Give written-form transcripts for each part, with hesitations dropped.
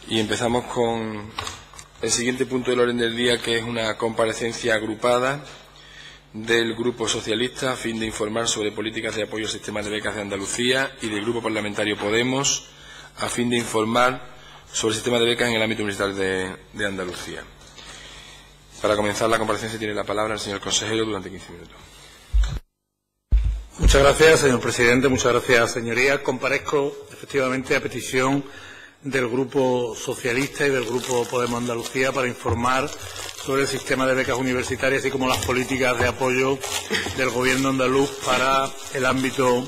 Y empezamos con el siguiente punto del orden del día, que es una comparecencia agrupada del Grupo Socialista a fin de informar sobre políticas de apoyo al sistema de becas de Andalucía y del Grupo Parlamentario Podemos a fin de informar sobre el sistema de becas en el ámbito universitario de Andalucía. Para comenzar la comparecencia tiene la palabra el señor consejero durante 15 minutos. Muchas gracias, señor presidente. Muchas gracias, señorías. Comparezco efectivamente a petición del Grupo Socialista y del Grupo Podemos Andalucía para informar sobre el sistema de becas universitarias, así como las políticas de apoyo del Gobierno andaluz para el ámbito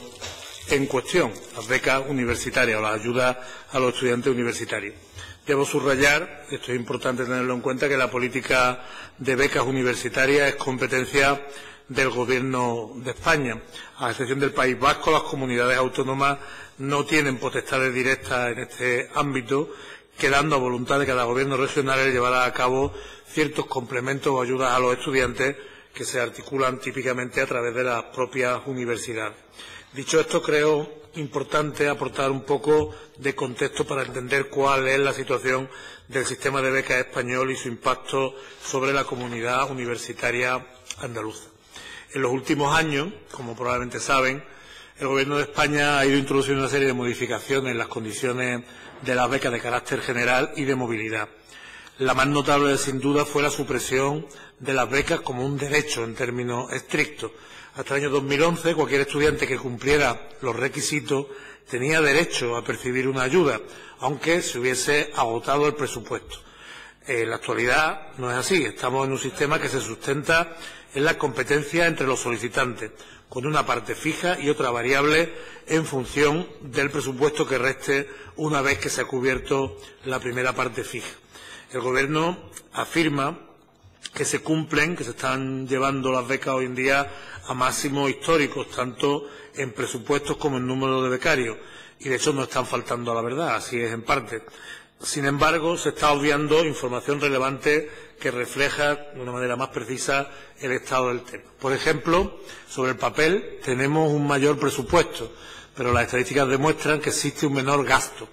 en cuestión, las becas universitarias o las ayudas a los estudiantes universitarios. Debo subrayar, esto es importante tenerlo en cuenta, que la política de becas universitarias es competencia del Gobierno de España. A excepción del País Vasco, las comunidades autónomas no tienen potestades directas en este ámbito, quedando a voluntad de cada gobierno regional el llevar a cabo ciertos complementos o ayudas a los estudiantes que se articulan típicamente a través de las propias universidades. Dicho esto, creo importante aportar un poco de contexto para entender cuál es la situación del sistema de becas español y su impacto sobre la comunidad universitaria andaluza. En los últimos años, como probablemente saben, el Gobierno de España ha ido introduciendo una serie de modificaciones en las condiciones de las becas de carácter general y de movilidad. La más notable, sin duda, fue la supresión de las becas como un derecho en términos estrictos. Hasta el año 2011, cualquier estudiante que cumpliera los requisitos tenía derecho a percibir una ayuda, aunque se hubiese agotado el presupuesto. En la actualidad no es así. Estamos en un sistema que se sustenta en la competencia entre los solicitantes, con una parte fija y otra variable en función del presupuesto que reste una vez que se ha cubierto la primera parte fija. El Gobierno afirma que se cumplen, que se están llevando las becas hoy en día a máximos históricos, tanto en presupuestos como en número de becarios, y de hecho no están faltando a la verdad, así es en parte. Sin embargo, se está obviando información relevante que refleja de una manera más precisa el estado del tema. Por ejemplo, sobre el papel tenemos un mayor presupuesto, pero las estadísticas demuestran que existe un menor gasto.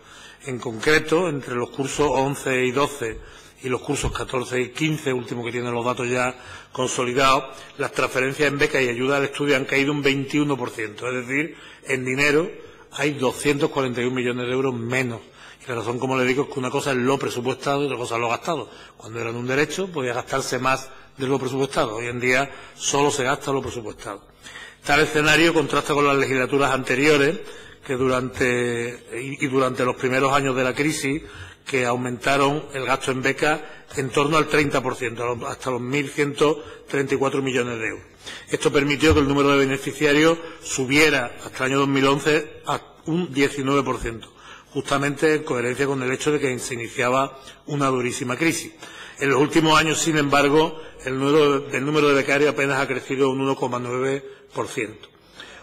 En concreto, entre los cursos 11 y 12 y los cursos 14 y 15, último que tienen los datos ya consolidados, las transferencias en becas y ayuda al estudio han caído un 21%. Es decir, en dinero hay 241 millones de euros menos. Y la razón, como le digo, es que una cosa es lo presupuestado y otra cosa es lo gastado. Cuando eran un derecho, podía gastarse más de lo presupuestado. Hoy en día solo se gasta lo presupuestado. Tal escenario contrasta con las legislaturas anteriores, que durante los primeros años de la crisis, que aumentaron el gasto en becas en torno al 30%, hasta los 1.134 millones de euros. Esto permitió que el número de beneficiarios subiera hasta el año 2011 a un 19%. Justamente en coherencia con el hecho de que se iniciaba una durísima crisis. En los últimos años, sin embargo, el número de becarios apenas ha crecido un 1,9%.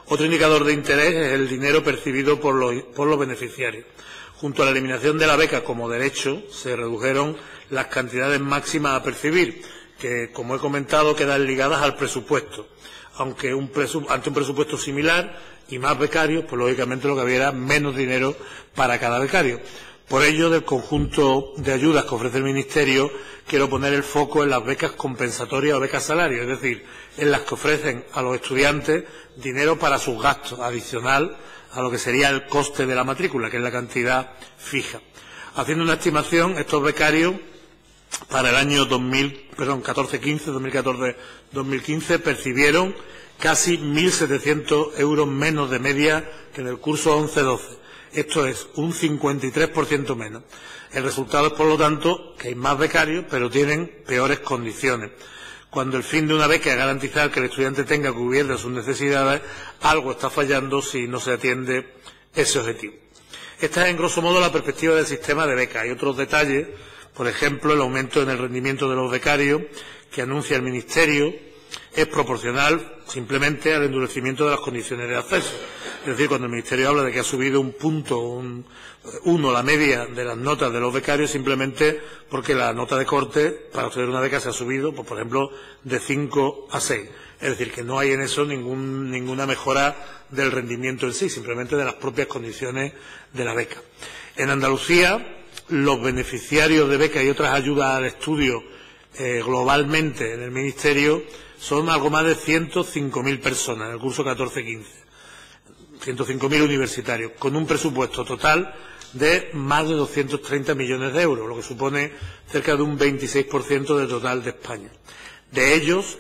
Otro indicador de interés es el dinero percibido por los beneficiarios. Junto a la eliminación de la beca como derecho, se redujeron las cantidades máximas a percibir, que, como he comentado, quedan ligadas al presupuesto. Aunque ante un presupuesto similar y más becarios, pues lógicamente lo que había era menos dinero para cada becario. Por ello, del conjunto de ayudas que ofrece el Ministerio, quiero poner el foco en las becas compensatorias o becas salario, es decir, en las que ofrecen a los estudiantes dinero para sus gastos, adicional a lo que sería el coste de la matrícula, que es la cantidad fija. Haciendo una estimación, estos becarios para el año 2014-15 percibieron casi 1.700 euros menos de media que en el curso 11-12. Esto es un 53% menos. El resultado es, por lo tanto, que hay más becarios, pero tienen peores condiciones. Cuando el fin de una beca es garantizar que el estudiante tenga cubiertas sus necesidades, algo está fallando si no se atiende ese objetivo. Esta es, en grosso modo, la perspectiva del sistema de becas. Hay otros detalles, por ejemplo, el aumento en el rendimiento de los becarios que anuncia el Ministerio es proporcional simplemente al endurecimiento de las condiciones de acceso. Es decir, cuando el Ministerio habla de que ha subido un punto, uno la media de las notas de los becarios, simplemente porque la nota de corte para obtener una beca se ha subido, pues, por ejemplo, de 5 a 6. Es decir, que no hay en eso ninguna mejora del rendimiento en sí, simplemente de las propias condiciones de la beca. En Andalucía, los beneficiarios de becas y otras ayudas al estudio globalmente en el Ministerio son algo más de 105.000 personas en el curso 14-15. 105.000 universitarios, con un presupuesto total de más de 230 millones de euros, lo que supone cerca de un 26% del total de España. De ellos,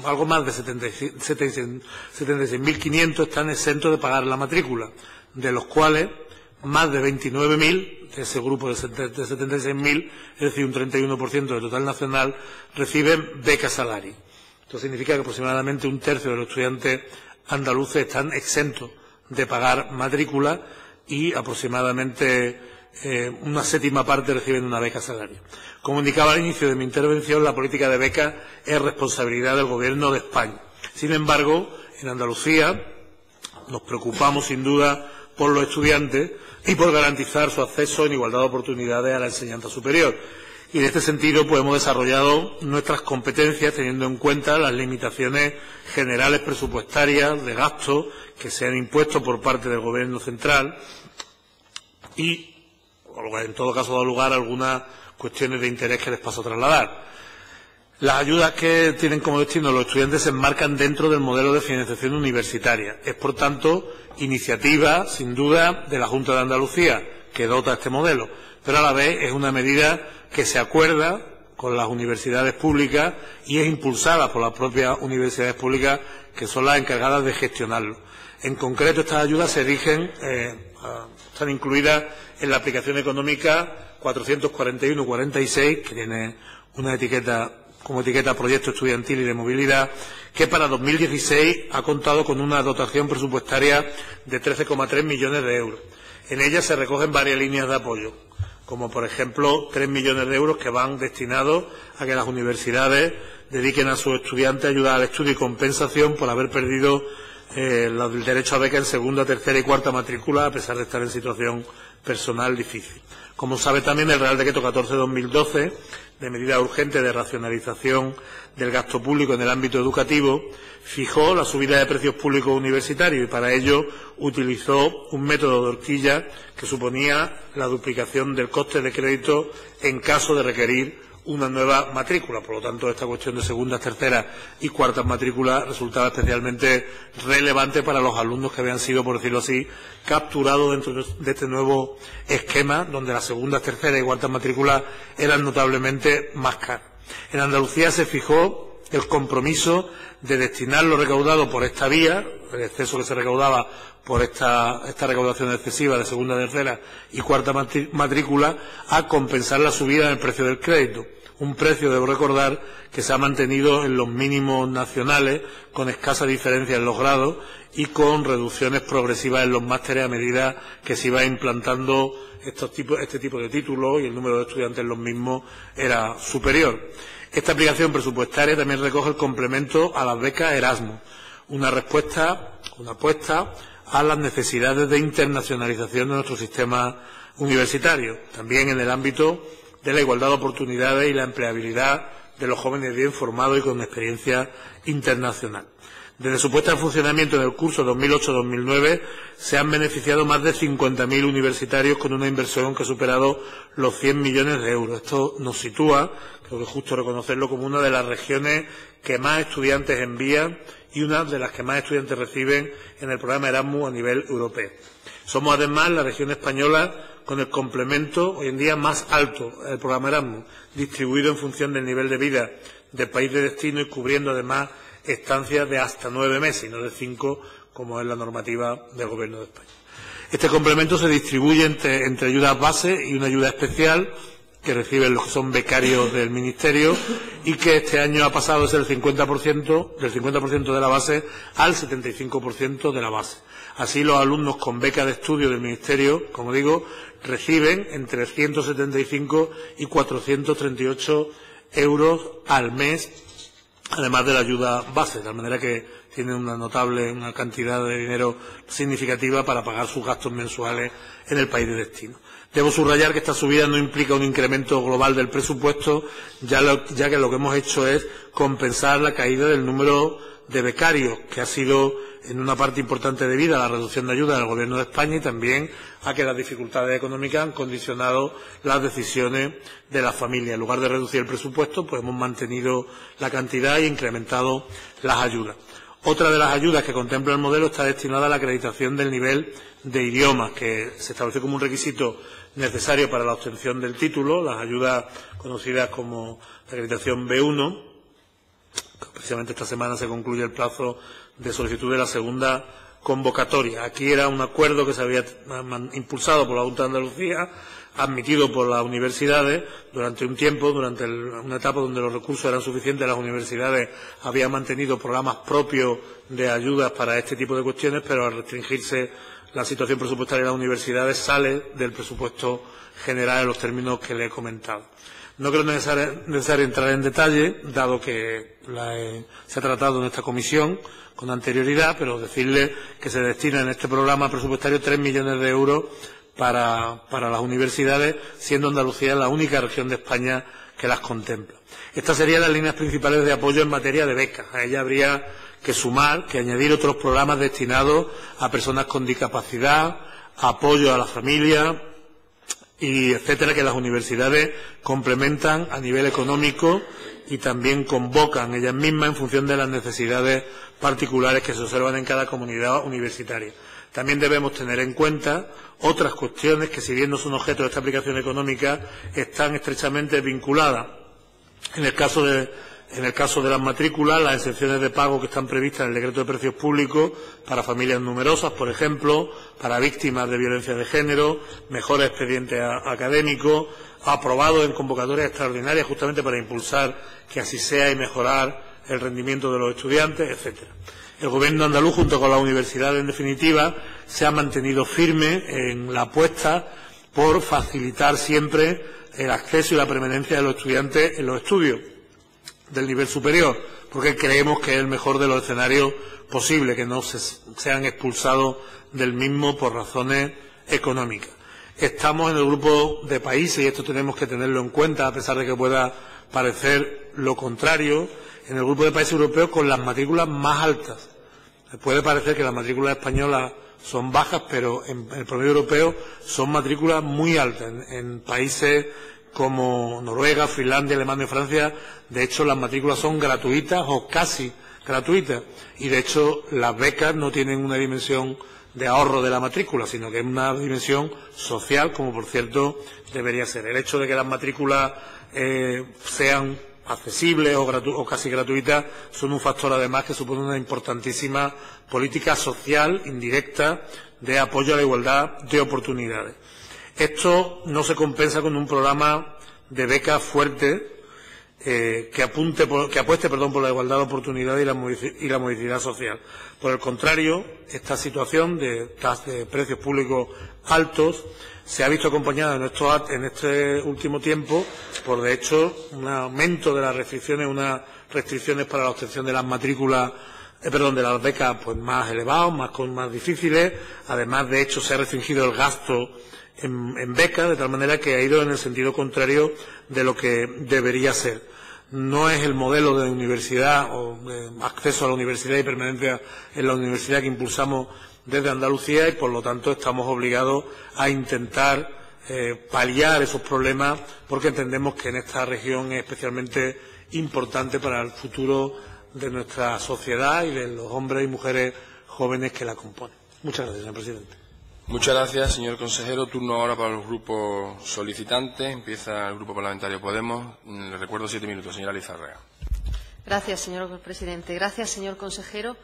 algo más de 76.500 están exentos de pagar la matrícula, de los cuales más de 29.000, de ese grupo de 76.000, es decir, un 31% del total nacional, reciben beca salario. Esto significa que aproximadamente un tercio de los estudiantes andaluces están exentos de pagar matrícula y aproximadamente una séptima parte reciben una beca salario. Como indicaba al inicio de mi intervención, la política de becas es responsabilidad del Gobierno de España. Sin embargo, en Andalucía nos preocupamos sin duda por los estudiantes y por garantizar su acceso en igualdad de oportunidades a la enseñanza superior. Y en este sentido pues hemos desarrollado nuestras competencias teniendo en cuenta las limitaciones generales presupuestarias de gasto que se han impuesto por parte del Gobierno central y, en todo caso, da lugar a algunas cuestiones de interés que les paso a trasladar. Las ayudas que tienen como destino los estudiantes se enmarcan dentro del modelo de financiación universitaria. Es, por tanto, iniciativa, sin duda, de la Junta de Andalucía, que dota este modelo, pero a la vez es una medida que se acuerda con las universidades públicas y es impulsada por las propias universidades públicas, que son las encargadas de gestionarlo. En concreto, estas ayudas se rigen, están incluidas en la aplicación económica 441-46, que tiene una etiqueta como etiqueta Proyecto Estudiantil y de Movilidad, que para 2016 ha contado con una dotación presupuestaria de 13,3 millones de euros. En ella se recogen varias líneas de apoyo, como por ejemplo 3 millones de euros que van destinados a que las universidades dediquen a sus estudiantes ayuda al estudio y compensación por haber perdido el derecho a beca en segunda, tercera y cuarta matrícula, a pesar de estar en situación personal difícil. Como sabe también, el Real Decreto 14/2012, de medida urgente de racionalización del gasto público en el ámbito educativo, fijó la subida de precios públicos universitarios y para ello utilizó un método de horquilla que suponía la duplicación del coste de crédito en caso de requerir una nueva matrícula. Por lo tanto, esta cuestión de segundas, terceras y cuartas matrículas resultaba especialmente relevante para los alumnos que habían sido, por decirlo así, capturados dentro de este nuevo esquema, donde las segundas, terceras y cuartas matrículas eran notablemente más caras. En Andalucía se fijó el compromiso de destinar lo recaudado por esta vía, el exceso que se recaudaba por esta recaudación excesiva de segunda, tercera y cuarta matrícula, a compensar la subida en el precio del crédito. Un precio, debo recordar, que se ha mantenido en los mínimos nacionales, con escasa diferencia en los grados y con reducciones progresivas en los másteres a medida que se iba implantando este tipo de títulos y el número de estudiantes en los mismos era superior. Esta aplicación presupuestaria también recoge el complemento a las becas Erasmus, una apuesta a las necesidades de internacionalización de nuestro sistema universitario, también en el ámbito de la igualdad de oportunidades y la empleabilidad de los jóvenes bien formados y con experiencia internacional. Desde su puesta en funcionamiento en el curso 2008-2009 se han beneficiado más de 50.000 universitarios con una inversión que ha superado los 100 millones de euros. Esto nos sitúa, creo que es justo reconocerlo, como una de las regiones que más estudiantes envían y una de las que más estudiantes reciben en el programa Erasmus a nivel europeo. Somos además la región española con el complemento hoy en día más alto del programa Erasmus, distribuido en función del nivel de vida del país de destino y cubriendo además estancias de hasta 9 meses y no de 5, como es la normativa del Gobierno de España. Este complemento se distribuye entre ayudas base y una ayuda especial que reciben los que son becarios del Ministerio y que este año ha pasado de ser del 50% de la base al 75% de la base. Así, los alumnos con beca de estudio del Ministerio, como digo, reciben entre 175 y 438 euros al mes, además de la ayuda base, de tal manera que tienen una cantidad de dinero significativa para pagar sus gastos mensuales en el país de destino. Debo subrayar que esta subida no implica un incremento global del presupuesto, ya que lo que hemos hecho es compensar la caída del número de becarios, que ha sido en una parte importante debida a la reducción de ayuda del Gobierno de España y también a que las dificultades económicas han condicionado las decisiones de las familias. En lugar de reducir el presupuesto, pues hemos mantenido la cantidad e incrementado las ayudas. Otra de las ayudas que contempla el modelo está destinada a la acreditación del nivel de idiomas, que se estableció como un requisito necesario para la obtención del título, las ayudas conocidas como acreditación B1. Precisamente esta semana se concluye el plazo de solicitud de la segunda convocatoria. Aquí era un acuerdo que se había impulsado por la Junta de Andalucía, admitido por las universidades durante un tiempo, durante una etapa donde los recursos eran suficientes. Las universidades habían mantenido programas propios de ayudas para este tipo de cuestiones, pero al restringirse la situación presupuestaria de las universidades sale del presupuesto general en los términos que le he comentado. No creo necesario entrar en detalle, dado que se ha tratado en esta comisión con anterioridad, pero decirle que se destina en este programa presupuestario 3 millones de euros para las universidades, siendo Andalucía la única región de España que las contempla. Estas serían las líneas principales de apoyo en materia de becas. A ella habría que sumar, que añadir otros programas destinados a personas con discapacidad, apoyo a la familia, y etcétera, que las universidades complementan a nivel económico y también convocan ellas mismas en función de las necesidades particulares que se observan en cada comunidad universitaria. También debemos tener en cuenta otras cuestiones que, si bien no son objeto de esta aplicación económica, están estrechamente vinculadas. En el caso de las matrículas, las exenciones de pago que están previstas en el decreto de precios públicos para familias numerosas, por ejemplo, para víctimas de violencia de género, mejores expedientes académicos, aprobados en convocatorias extraordinarias justamente para impulsar que así sea y mejorar el rendimiento de los estudiantes, etcétera. El Gobierno andaluz, junto con la universidad, en definitiva, se ha mantenido firme en la apuesta por facilitar siempre el acceso y la permanencia de los estudiantes en los estudios del nivel superior, porque creemos que es el mejor de los escenarios posibles, que no sean expulsados del mismo por razones económicas. Estamos en el grupo de países, y esto tenemos que tenerlo en cuenta, a pesar de que pueda parecer lo contrario, en el grupo de países europeos con las matrículas más altas. Puede parecer que las matrículas españolas son bajas, pero en el promedio europeo son matrículas muy altas. En países como Noruega, Finlandia, Alemania y Francia, de hecho, las matrículas son gratuitas o casi gratuitas. Y, de hecho, las becas no tienen una dimensión de ahorro de la matrícula, sino que es una dimensión social, como, por cierto, debería ser. El hecho de que las matrículas sean accesibles o casi gratuitas son un factor, además, que supone una importantísima política social indirecta de apoyo a la igualdad de oportunidades. Esto no se compensa con un programa de becas fuerte que apueste por la igualdad de oportunidades y la modicidad social. Por el contrario, esta situación de precios públicos altos se ha visto acompañada en este último tiempo por, de hecho, un aumento de las restricciones, unas restricciones para la obtención de las matrículas, de las becas pues más elevados, más difíciles. Además, de hecho, se ha restringido el gasto en becas, de tal manera que ha ido en el sentido contrario de lo que debería ser. No es el modelo de universidad o de acceso a la universidad y permanencia en la universidad que impulsamos desde Andalucía, y por lo tanto estamos obligados a intentar paliar esos problemas, porque entendemos que en esta región es especialmente importante para el futuro de nuestra sociedad y de los hombres y mujeres jóvenes que la componen. Muchas gracias, señor presidente. Muchas gracias, señor consejero. Turno ahora para los grupos solicitantes. Empieza el Grupo Parlamentario Podemos. Le recuerdo 7 minutos, señora Lizárraga. Gracias, señor presidente. Gracias, señor consejero.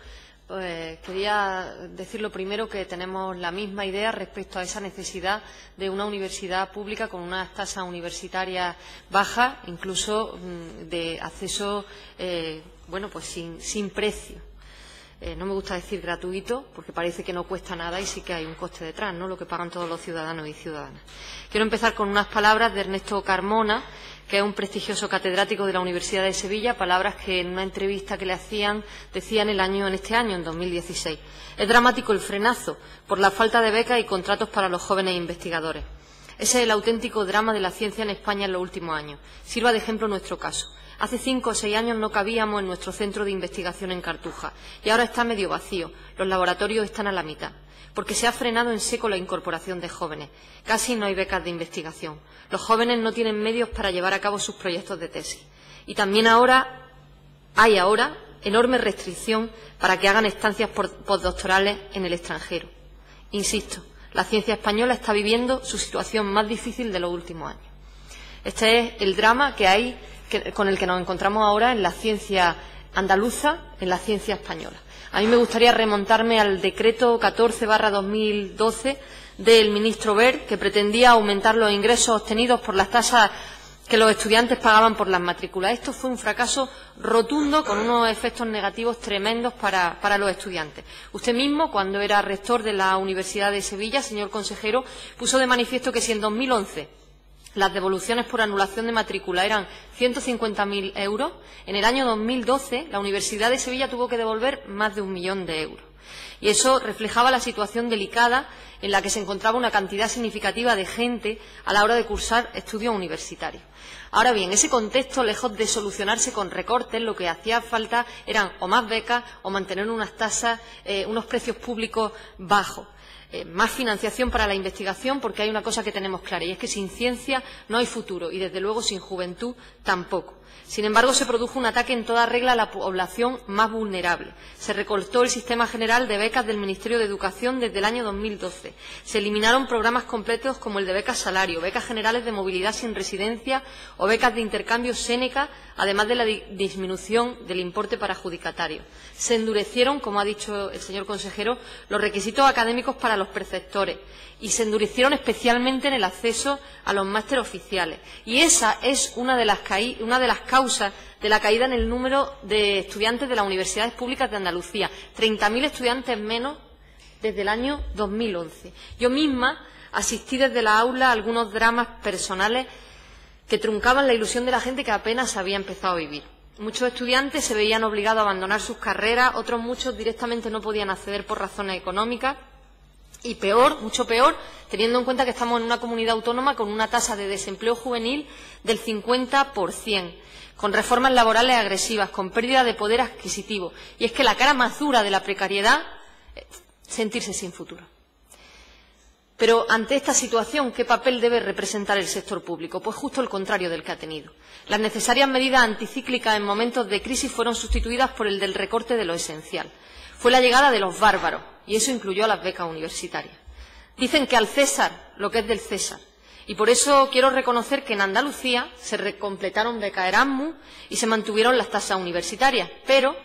Quería decir lo primero que tenemos la misma idea respecto a esa necesidad de una universidad pública con unas tasas universitarias bajas, incluso de acceso sin precio. No me gusta decir gratuito, porque parece que no cuesta nada y sí que hay un coste detrás, ¿no?, lo que pagan todos los ciudadanos y ciudadanas. Quiero empezar con unas palabras de Ernesto Carmona, que es un prestigioso catedrático de la Universidad de Sevilla, palabras que en una entrevista que le hacían decía en este año, en 2016. Es dramático el frenazo por la falta de becas y contratos para los jóvenes investigadores. Ese es el auténtico drama de la ciencia en España en los últimos años. Sirva de ejemplo nuestro caso. Hace 5 o 6 años no cabíamos en nuestro centro de investigación en Cartuja y ahora está medio vacío. Los laboratorios están a la mitad, porque se ha frenado en seco la incorporación de jóvenes. Casi no hay becas de investigación. Los jóvenes no tienen medios para llevar a cabo sus proyectos de tesis. Y también hay enorme restricción para que hagan estancias postdoctorales en el extranjero. Insisto, la ciencia española está viviendo su situación más difícil de los últimos años. Este es el drama que hay con el que nos encontramos ahora en la ciencia andaluza, en la ciencia española. A mí me gustaría remontarme al decreto 14/2012 del ministro Wert, que pretendía aumentar los ingresos obtenidos por las tasas que los estudiantes pagaban por las matrículas. Esto fue un fracaso rotundo, con unos efectos negativos tremendos para los estudiantes. Usted mismo, cuando era rector de la Universidad de Sevilla, señor consejero, puso de manifiesto que si en 2011 las devoluciones por anulación de matrícula eran 150.000 euros, en el año 2012 la Universidad de Sevilla tuvo que devolver más de 1 millón de euros. Y eso reflejaba la situación delicada en la que se encontraba una cantidad significativa de gente a la hora de cursar estudios universitarios. Ahora bien, ese contexto, lejos de solucionarse con recortes, lo que hacía falta eran o más becas o mantener unas tasas, unos precios públicos bajos. Más financiación para la investigación, porque hay una cosa que tenemos clara, y es que sin ciencia no hay futuro y, desde luego, sin juventud tampoco. Sin embargo, se produjo un ataque en toda regla a la población más vulnerable. Se recortó el sistema general de becas del Ministerio de Educación desde el año 2012. Se eliminaron programas completos como el de becas salario, becas generales de movilidad sin residencia o becas de intercambio Séneca, además de la disminución del importe para adjudicatarios. Se endurecieron, como ha dicho el señor consejero, los requisitos académicos para los preceptores y se endurecieron especialmente en el acceso a los másteres oficiales. Y esa es una de las causas de la caída en el número de estudiantes de las universidades públicas de Andalucía. 30.000 estudiantes menos desde el año 2011. Yo misma asistí desde la aula a algunos dramas personales que truncaban la ilusión de la gente que apenas había empezado a vivir. Muchos estudiantes se veían obligados a abandonar sus carreras, otros muchos directamente no podían acceder por razones económicas. Y peor, mucho peor, teniendo en cuenta que estamos en una comunidad autónoma con una tasa de desempleo juvenil del 50%, con reformas laborales agresivas, con pérdida de poder adquisitivo. Y es que la cara más dura de la precariedad es sentirse sin futuro. Pero ante esta situación, ¿qué papel debe representar el sector público? Pues justo el contrario del que ha tenido. Las necesarias medidas anticíclicas en momentos de crisis fueron sustituidas por el del recorte de lo esencial. Fue la llegada de los bárbaros, y eso incluyó a las becas universitarias. Dicen que al César lo que es del César, y por eso quiero reconocer que en Andalucía se recompletaron becas Erasmus y se mantuvieron las tasas universitarias. Pero,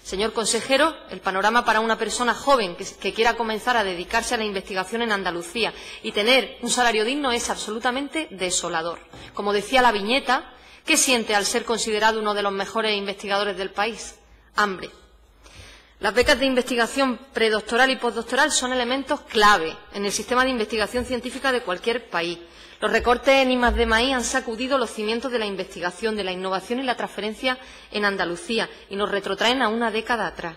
señor consejero, el panorama para una persona joven que quiera comenzar a dedicarse a la investigación en Andalucía y tener un salario digno es absolutamente desolador. Como decía la viñeta, ¿qué siente al ser considerado uno de los mejores investigadores del país? Hambre. Las becas de investigación predoctoral y postdoctoral son elementos clave en el sistema de investigación científica de cualquier país. Los recortes en I+D+I han sacudido los cimientos de la investigación, de la innovación y la transferencia en Andalucía y nos retrotraen a una década atrás.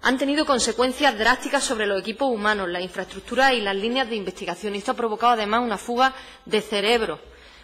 Han tenido consecuencias drásticas sobre los equipos humanos, la infraestructura y las líneas de investigación. Y esto ha provocado además una fuga de cerebros,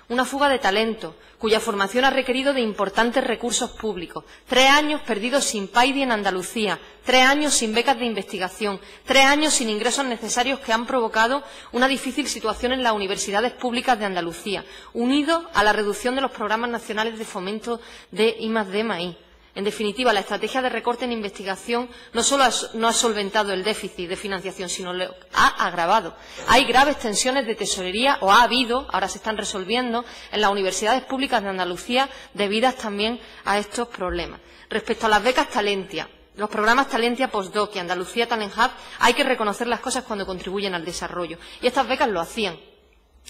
una fuga de talento, cuya formación ha requerido de importantes recursos públicos. 3 años perdidos sin PAIDI en Andalucía, 3 años sin becas de investigación, 3 años sin ingresos necesarios que han provocado una difícil situación en las universidades públicas de Andalucía, unido a la reducción de los programas nacionales de fomento de I+D+I. En definitiva, la estrategia de recorte en investigación no solo no ha solventado el déficit de financiación, sino lo ha agravado. Hay graves tensiones de tesorería, o ha habido, ahora se están resolviendo, en las universidades públicas de Andalucía, debidas también a estos problemas. Respecto a las becas Talentia, los programas Talentia Postdoc y Andalucía Talent Hub, hay que reconocer las cosas cuando contribuyen al desarrollo. Y estas becas lo hacían.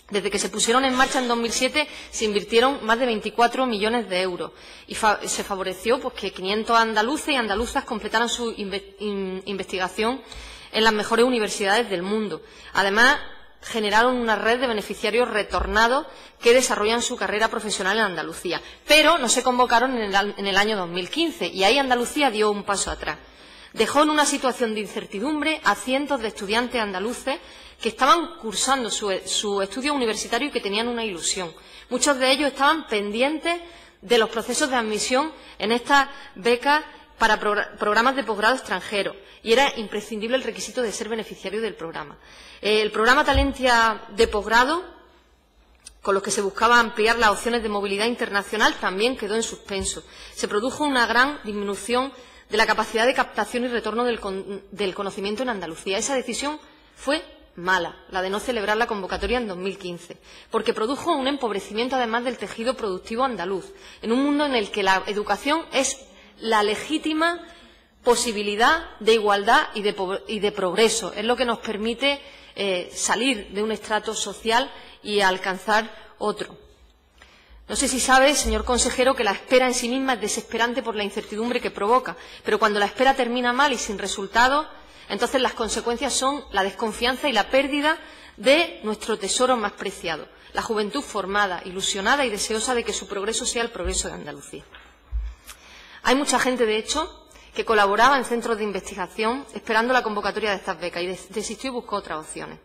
Desde que se pusieron en marcha en 2007 se invirtieron más de 24 millones de euros y se favoreció pues, que 500 andaluces y andaluzas completaran su investigación en las mejores universidades del mundo. Además, generaron una red de beneficiarios retornados que desarrollan su carrera profesional en Andalucía. Pero no se convocaron en el año 2015 y ahí Andalucía dio un paso atrás. dejó en una situación de incertidumbre a cientos de estudiantes andaluces que estaban cursando su estudio universitario y que tenían una ilusión. Muchos de ellos estaban pendientes de los procesos de admisión en estas becas para programas de posgrado extranjeros y era imprescindible el requisito de ser beneficiario del programa. El programa Talentia de posgrado, con los que se buscaba ampliar las opciones de movilidad internacional, también quedó en suspenso. Se produjo una gran disminución de la capacidad de captación y retorno del conocimiento en Andalucía. Esa decisión fue mala, la de no celebrar la convocatoria en 2015, porque produjo un empobrecimiento además del tejido productivo andaluz, en un mundo en el que la educación es la legítima posibilidad de igualdad y de progreso. Es lo que nos permite salir de un estrato social y alcanzar otro. No sé si sabe, señor consejero, que la espera en sí misma es desesperante por la incertidumbre que provoca, pero cuando la espera termina mal y sin resultado, entonces las consecuencias son la desconfianza y la pérdida de nuestro tesoro más preciado, la juventud formada, ilusionada y deseosa de que su progreso sea el progreso de Andalucía. Hay mucha gente, de hecho, que colaboraba en centros de investigación esperando la convocatoria de estas becas y desistió y buscó otras opciones.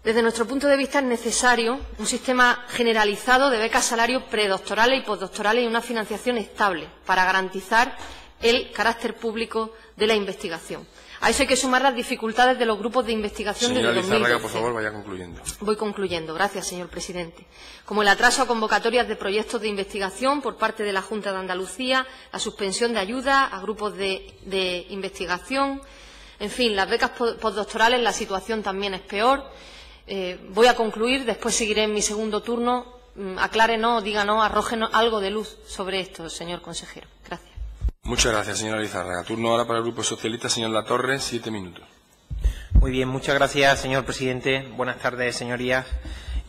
Desde nuestro punto de vista es necesario un sistema generalizado de becas salarios predoctorales y postdoctorales y una financiación estable para garantizar el carácter público de la investigación. A eso hay que sumar las dificultades de los grupos de investigación desde 2012. Señora Lizárraga, por favor, vaya concluyendo. Voy concluyendo. Gracias, señor presidente. Como el atraso a convocatorias de proyectos de investigación por parte de la Junta de Andalucía, la suspensión de ayuda a grupos de investigación, en fin, las becas postdoctorales, la situación también es peor. Voy a concluir, después seguiré en mi segundo turno. Aclárenos, díganos, arrójenos algo de luz sobre esto, señor consejero. Gracias. Muchas gracias, señora Lizárraga. Turno ahora para el Grupo Socialista, señor Latorre, 7 minutos. Muy bien, muchas gracias, señor presidente. Buenas tardes, señorías.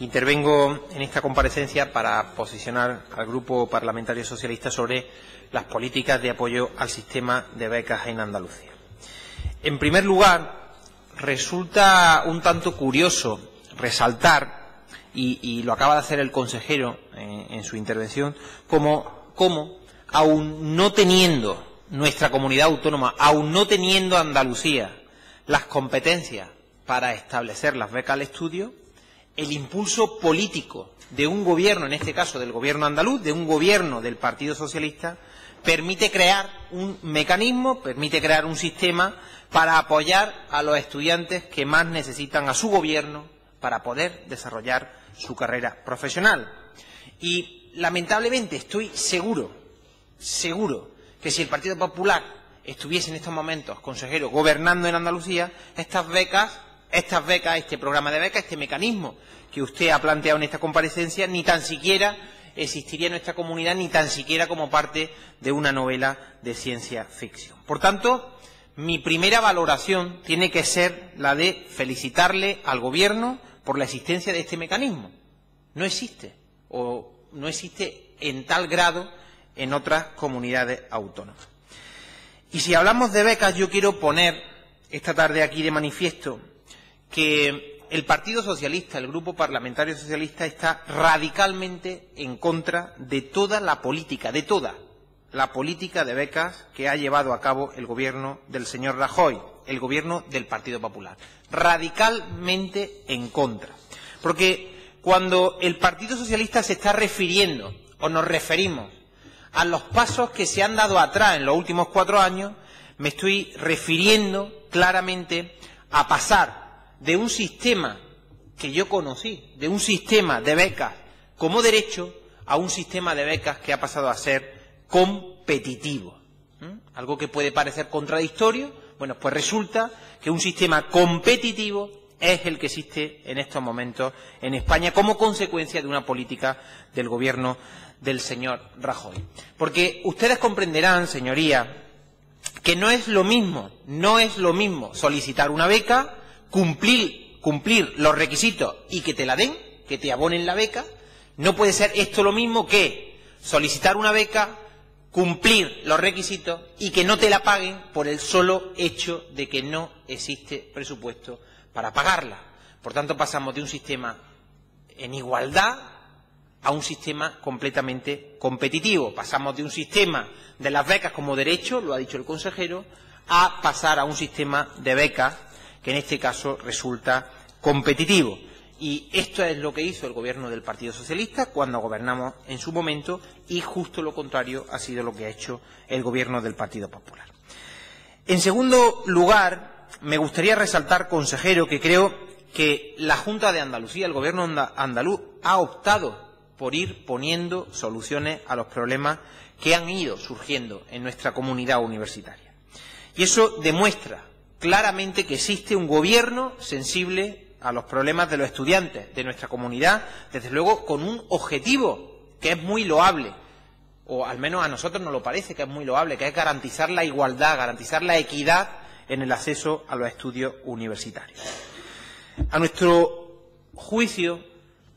Intervengo en esta comparecencia para posicionar al Grupo Parlamentario Socialista sobre las políticas de apoyo al sistema de becas en Andalucía. En primer lugar, resulta un tanto curioso resaltar, y lo acaba de hacer el consejero en su intervención, cómo aun no teniendo nuestra comunidad autónoma, aun no teniendo Andalucía las competencias para establecer las becas al estudio, el impulso político de un gobierno, en este caso del gobierno andaluz, de un gobierno del Partido Socialista, permite crear un mecanismo, permite crear un sistema para apoyar a los estudiantes que más necesitan a su gobierno para poder desarrollar su carrera profesional. Y lamentablemente estoy seguro que si el Partido Popular estuviese en estos momentos, consejero, gobernando en Andalucía, estas becas, este programa de becas, este mecanismo que usted ha planteado en esta comparecencia, ni tan siquiera existiría en nuestra comunidad, ni tan siquiera como parte de una novela de ciencia ficción. Por tanto, mi primera valoración tiene que ser la de felicitarle al Gobierno por la existencia de este mecanismo. No existe, o no existe en tal grado en otras comunidades autónomas. Y si hablamos de becas, yo quiero poner esta tarde aquí de manifiesto que el Partido Socialista, el Grupo Parlamentario Socialista, está radicalmente en contra de toda la política, de becas que ha llevado a cabo el gobierno del señor Rajoy, el gobierno del Partido Popular. Radicalmente en contra. Porque cuando el Partido Socialista se está refiriendo, o nos referimos, a los pasos que se han dado atrás en los últimos 4 años, me estoy refiriendo claramente a pasar de un sistema que yo conocí, de un sistema de becas como derecho, a un sistema de becas que ha pasado a ser competitivo. Algo que puede parecer contradictorio, bueno, pues resulta que un sistema competitivo es el que existe en estos momentos en España como consecuencia de una política del gobierno del señor Rajoy. Porque ustedes comprenderán, señorías, que no es lo mismo solicitar una beca, cumplir los requisitos y que te la den, que te abonen la beca. No puede ser esto lo mismo que solicitar una beca, cumplir los requisitos y que no te la paguen por el solo hecho de que no existe presupuesto para pagarla. Por tanto, pasamos de un sistema en igualdad a un sistema completamente competitivo. Pasamos de un sistema de las becas como derecho, lo ha dicho el consejero, a pasar a un sistema de becas que en este caso resulta competitivo. Y esto es lo que hizo el gobierno del Partido Socialista cuando gobernamos en su momento, y justo lo contrario ha sido lo que ha hecho el gobierno del Partido Popular. En segundo lugar, me gustaría resaltar, consejero, que creo que la Junta de Andalucía, el gobierno andaluz, ha optado por ir poniendo soluciones a los problemas que han ido surgiendo en nuestra comunidad universitaria. Y eso demuestra claramente que existe un gobierno sensible a los problemas de los estudiantes de nuestra comunidad, desde luego con un objetivo que es muy loable, o al menos a nosotros nos lo parece que es muy loable, que es garantizar la igualdad, garantizar la equidad en el acceso a los estudios universitarios. A nuestro juicio,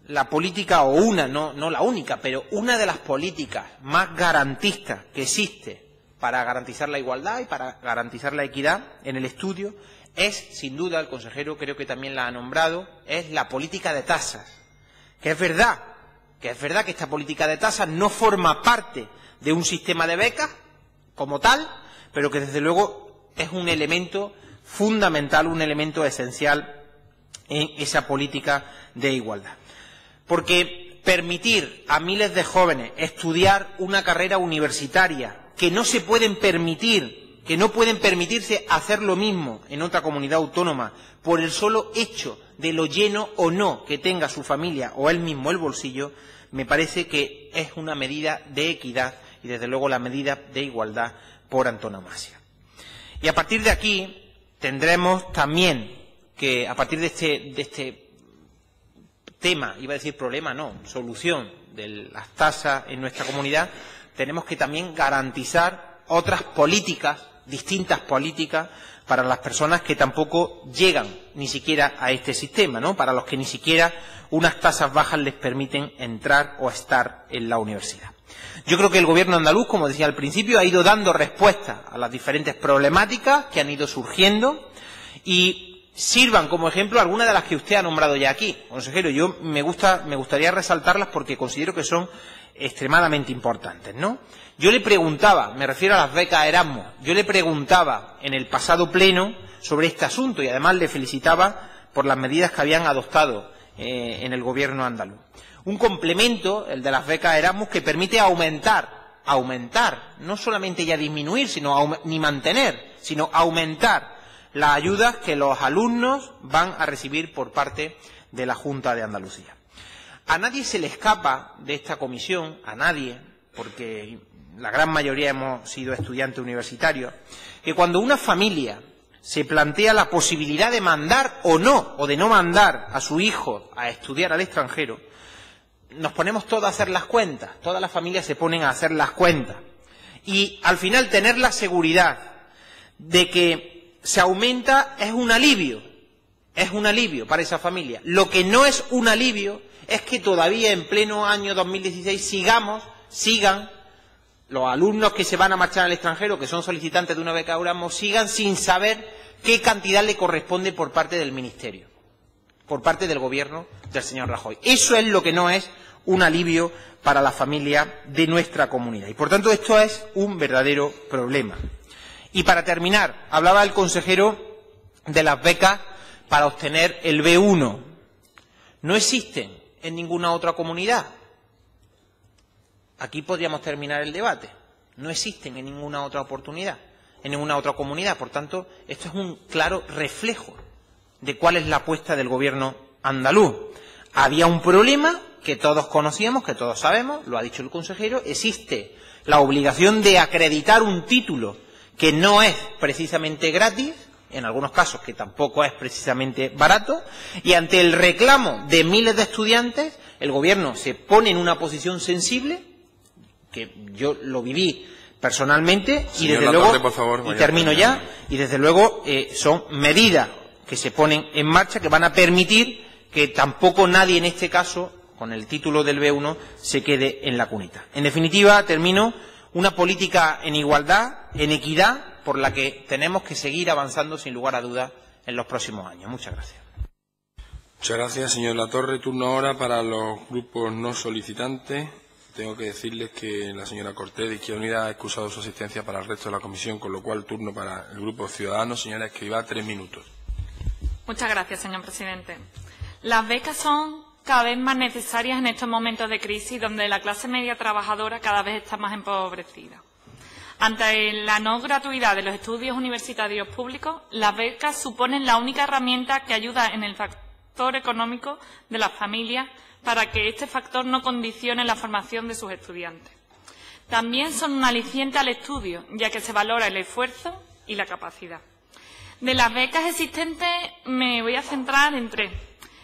la política, o una, no la única, pero una de las políticas más garantistas que existe para garantizar la igualdad y para garantizar la equidad en el estudio es, sin duda, el consejero creo que también la ha nombrado, es la política de tasas. Que es verdad que esta política de tasas no forma parte de un sistema de becas como tal, pero que desde luego es un elemento fundamental, un elemento esencial en esa política de igualdad. Porque permitir a miles de jóvenes estudiar una carrera universitaria que no se pueden permitir, que no pueden permitirse hacer lo mismo en otra comunidad autónoma por el solo hecho de lo lleno o no que tenga su familia o él mismo el bolsillo, me parece que es una medida de equidad y desde luego la medida de igualdad por antonomasia. Y a partir de aquí tendremos también que, a partir de este tema, iba a decir problema, no, solución de las tasas en nuestra comunidad, tenemos que también garantizar otras políticas, distintas políticas, para las personas que tampoco llegan ni siquiera a este sistema, ¿no? Para los que ni siquiera unas tasas bajas les permiten entrar o estar en la universidad. Yo creo que el gobierno andaluz, como decía al principio, ha ido dando respuesta a las diferentes problemáticas que han ido surgiendo y sirvan como ejemplo algunas de las que usted ha nombrado ya aquí. Consejero, yo me gustaría resaltarlas porque considero que son extremadamente importantes, ¿no? Yo le preguntaba, me refiero a las becas Erasmus, yo le preguntaba en el pasado pleno sobre este asunto y además le felicitaba por las medidas que habían adoptado en el gobierno andaluz. Un complemento, el de las becas Erasmus, que permite aumentar, no solamente ya disminuir, ni mantener, sino aumentar las ayudas que los alumnos van a recibir por parte de la Junta de Andalucía. A nadie se le escapa de esta comisión, a nadie, porque la gran mayoría hemos sido estudiantes universitarios, que cuando una familia se plantea la posibilidad de mandar o no, o de no mandar a su hijo a estudiar al extranjero, nos ponemos todos a hacer las cuentas, todas las familias se ponen a hacer las cuentas. Y al final tener la seguridad de que se aumenta es un alivio para esa familia. Lo que no es un alivio es que todavía en pleno año 2016 sigan los alumnos que se van a marchar al extranjero, que son solicitantes de una beca Erasmus, sigan sin saber qué cantidad le corresponde por parte del Ministerio, por parte del gobierno del señor Rajoy. Eso es lo que no es un alivio para la familia de nuestra comunidad. Y por tanto esto es un verdadero problema. Y para terminar, hablaba el consejero de las becas para obtener el B1. No existen en ninguna otra comunidad. Aquí podríamos terminar el debate. No existen en ninguna otra oportunidad, en ninguna otra comunidad. Por tanto, esto es un claro reflejo de cuál es la apuesta del gobierno andaluz. Había un problema que todos conocíamos, que todos sabemos, lo ha dicho el consejero, existe la obligación de acreditar un título que no es precisamente gratis, en algunos casos que tampoco es precisamente barato, y ante el reclamo de miles de estudiantes, el gobierno se pone en una posición sensible, que yo lo viví personalmente, y desde luego, por favor, y termino ya, y desde luego son medidas que se ponen en marcha que van a permitir que tampoco nadie en este caso, con el título del B1, se quede en la cuneta. En definitiva, termino, una política en igualdad, en equidad, por la que tenemos que seguir avanzando sin lugar a dudas en los próximos años. Muchas gracias. Muchas gracias, señor Latorre. Turno ahora para los grupos no solicitantes. Tengo que decirles que la señora Cortés de Izquierda Unida ha excusado su asistencia para el resto de la comisión, con lo cual turno para el Grupo Ciudadanos. Señora Escrivá, 3 minutos. Muchas gracias, señor presidente. Las becas son cada vez más necesarias en estos momentos de crisis donde la clase media trabajadora cada vez está más empobrecida. Ante la no gratuidad de los estudios universitarios públicos, las becas suponen la única herramienta que ayuda en el factor económico de las familias para que este factor no condicione la formación de sus estudiantes. También son un aliciente al estudio, ya que se valora el esfuerzo y la capacidad. De las becas existentes me voy a centrar en 3.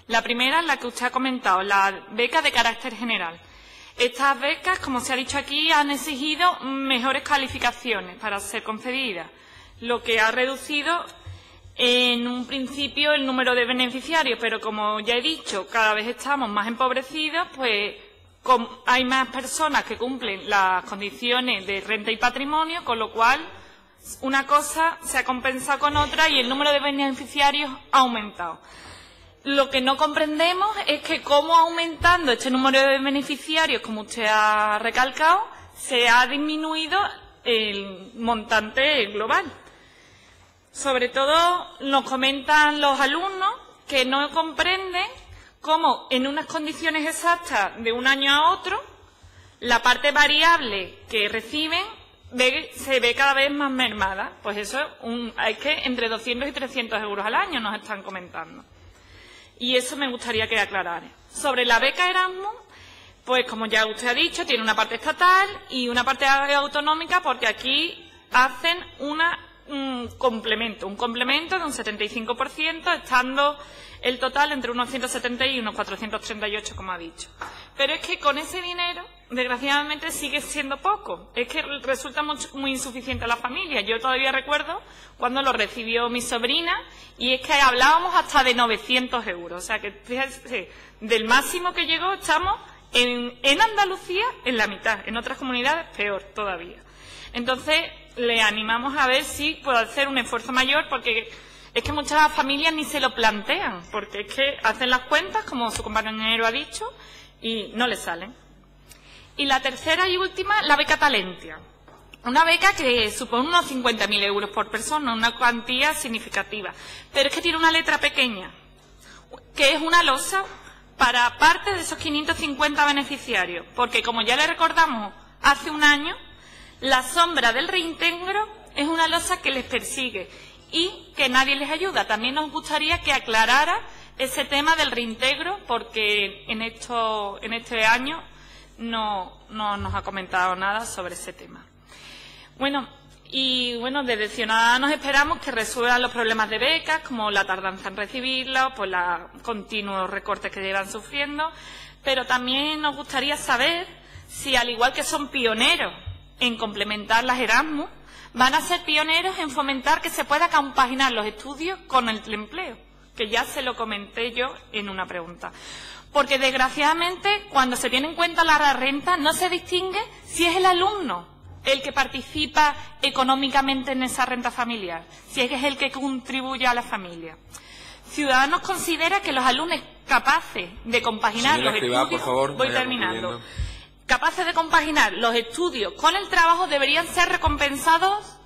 La primera es la que usted ha comentado, la beca de carácter general. Estas becas, como se ha dicho aquí, han exigido mejores calificaciones para ser concedidas, lo que ha reducido en un principio el número de beneficiarios, pero como ya he dicho, cada vez estamos más empobrecidos, pues hay más personas que cumplen las condiciones de renta y patrimonio, con lo cual una cosa se ha compensado con otra y el número de beneficiarios ha aumentado. Lo que no comprendemos es que cómo aumentando este número de beneficiarios, como usted ha recalcado, se ha disminuido el montante global. Sobre todo nos comentan los alumnos que no comprenden cómo en unas condiciones exactas de un año a otro, la parte variable que reciben se ve cada vez más mermada. Pues eso es que entre 200 y 300 euros al año nos están comentando. Y eso me gustaría que aclarara. Sobre la beca Erasmus, pues como ya usted ha dicho, tiene una parte estatal y una parte autonómica, porque aquí hacen un complemento de un 75%, estando el total entre unos 170 y unos 438, como ha dicho. Pero es que con ese dinero, desgraciadamente, sigue siendo poco. Es que resulta muy insuficiente a la familia. Yo todavía recuerdo cuando lo recibió mi sobrina y es que hablábamos hasta de 900 euros. O sea, que fíjese, del máximo que llegó estamos en Andalucía en la mitad, en otras comunidades peor todavía. Entonces, le animamos a ver si puede hacer un esfuerzo mayor, porque es que muchas familias ni se lo plantean, porque es que hacen las cuentas, como su compañero ha dicho, y no les salen. Y la tercera y última, la beca Talentia. Una beca que supone unos 50.000 euros por persona, una cuantía significativa. Pero es que tiene una letra pequeña, que es una losa para parte de esos 550 beneficiarios, porque como ya le recordamos hace un año, la sombra del reintegro es una losa que les persigue y que nadie les ayuda. También nos gustaría que aclarara ese tema del reintegro, porque en este año no nos ha comentado nada sobre ese tema. Desde Ciudadanos esperamos que resuelvan los problemas de becas, como la tardanza en recibirlas, pues los continuos recortes que llevan sufriendo, pero también nos gustaría saber si, al igual que son pioneros en complementar las Erasmus, van a ser pioneros en fomentar que se pueda compaginar los estudios con el empleo, que ya se lo comenté yo en una pregunta. Porque, desgraciadamente, cuando se tiene en cuenta la renta, no se distingue si es el alumno el que participa económicamente en esa renta familiar, si es el que contribuye a la familia. Ciudadanos considera que los alumnos capaces de compaginar los estudios... Por favor, voy terminando. Capaces de compaginar los estudios con el trabajo deberían ser recompensados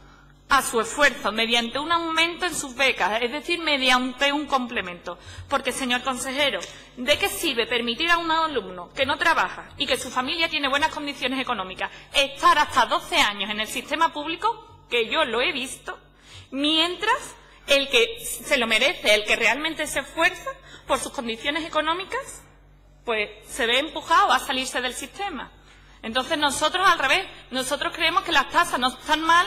a su esfuerzo mediante un aumento en sus becas, es decir, mediante un complemento. Porque, señor consejero, ¿de qué sirve permitir a un alumno que no trabaja y que su familia tiene buenas condiciones económicas estar hasta 12 años en el sistema público, que yo lo he visto, mientras el que se lo merece, el que realmente se esfuerza por sus condiciones económicas, pues se ve empujado a salirse del sistema? Entonces nosotros, al revés, nosotros creemos que las tasas no están mal.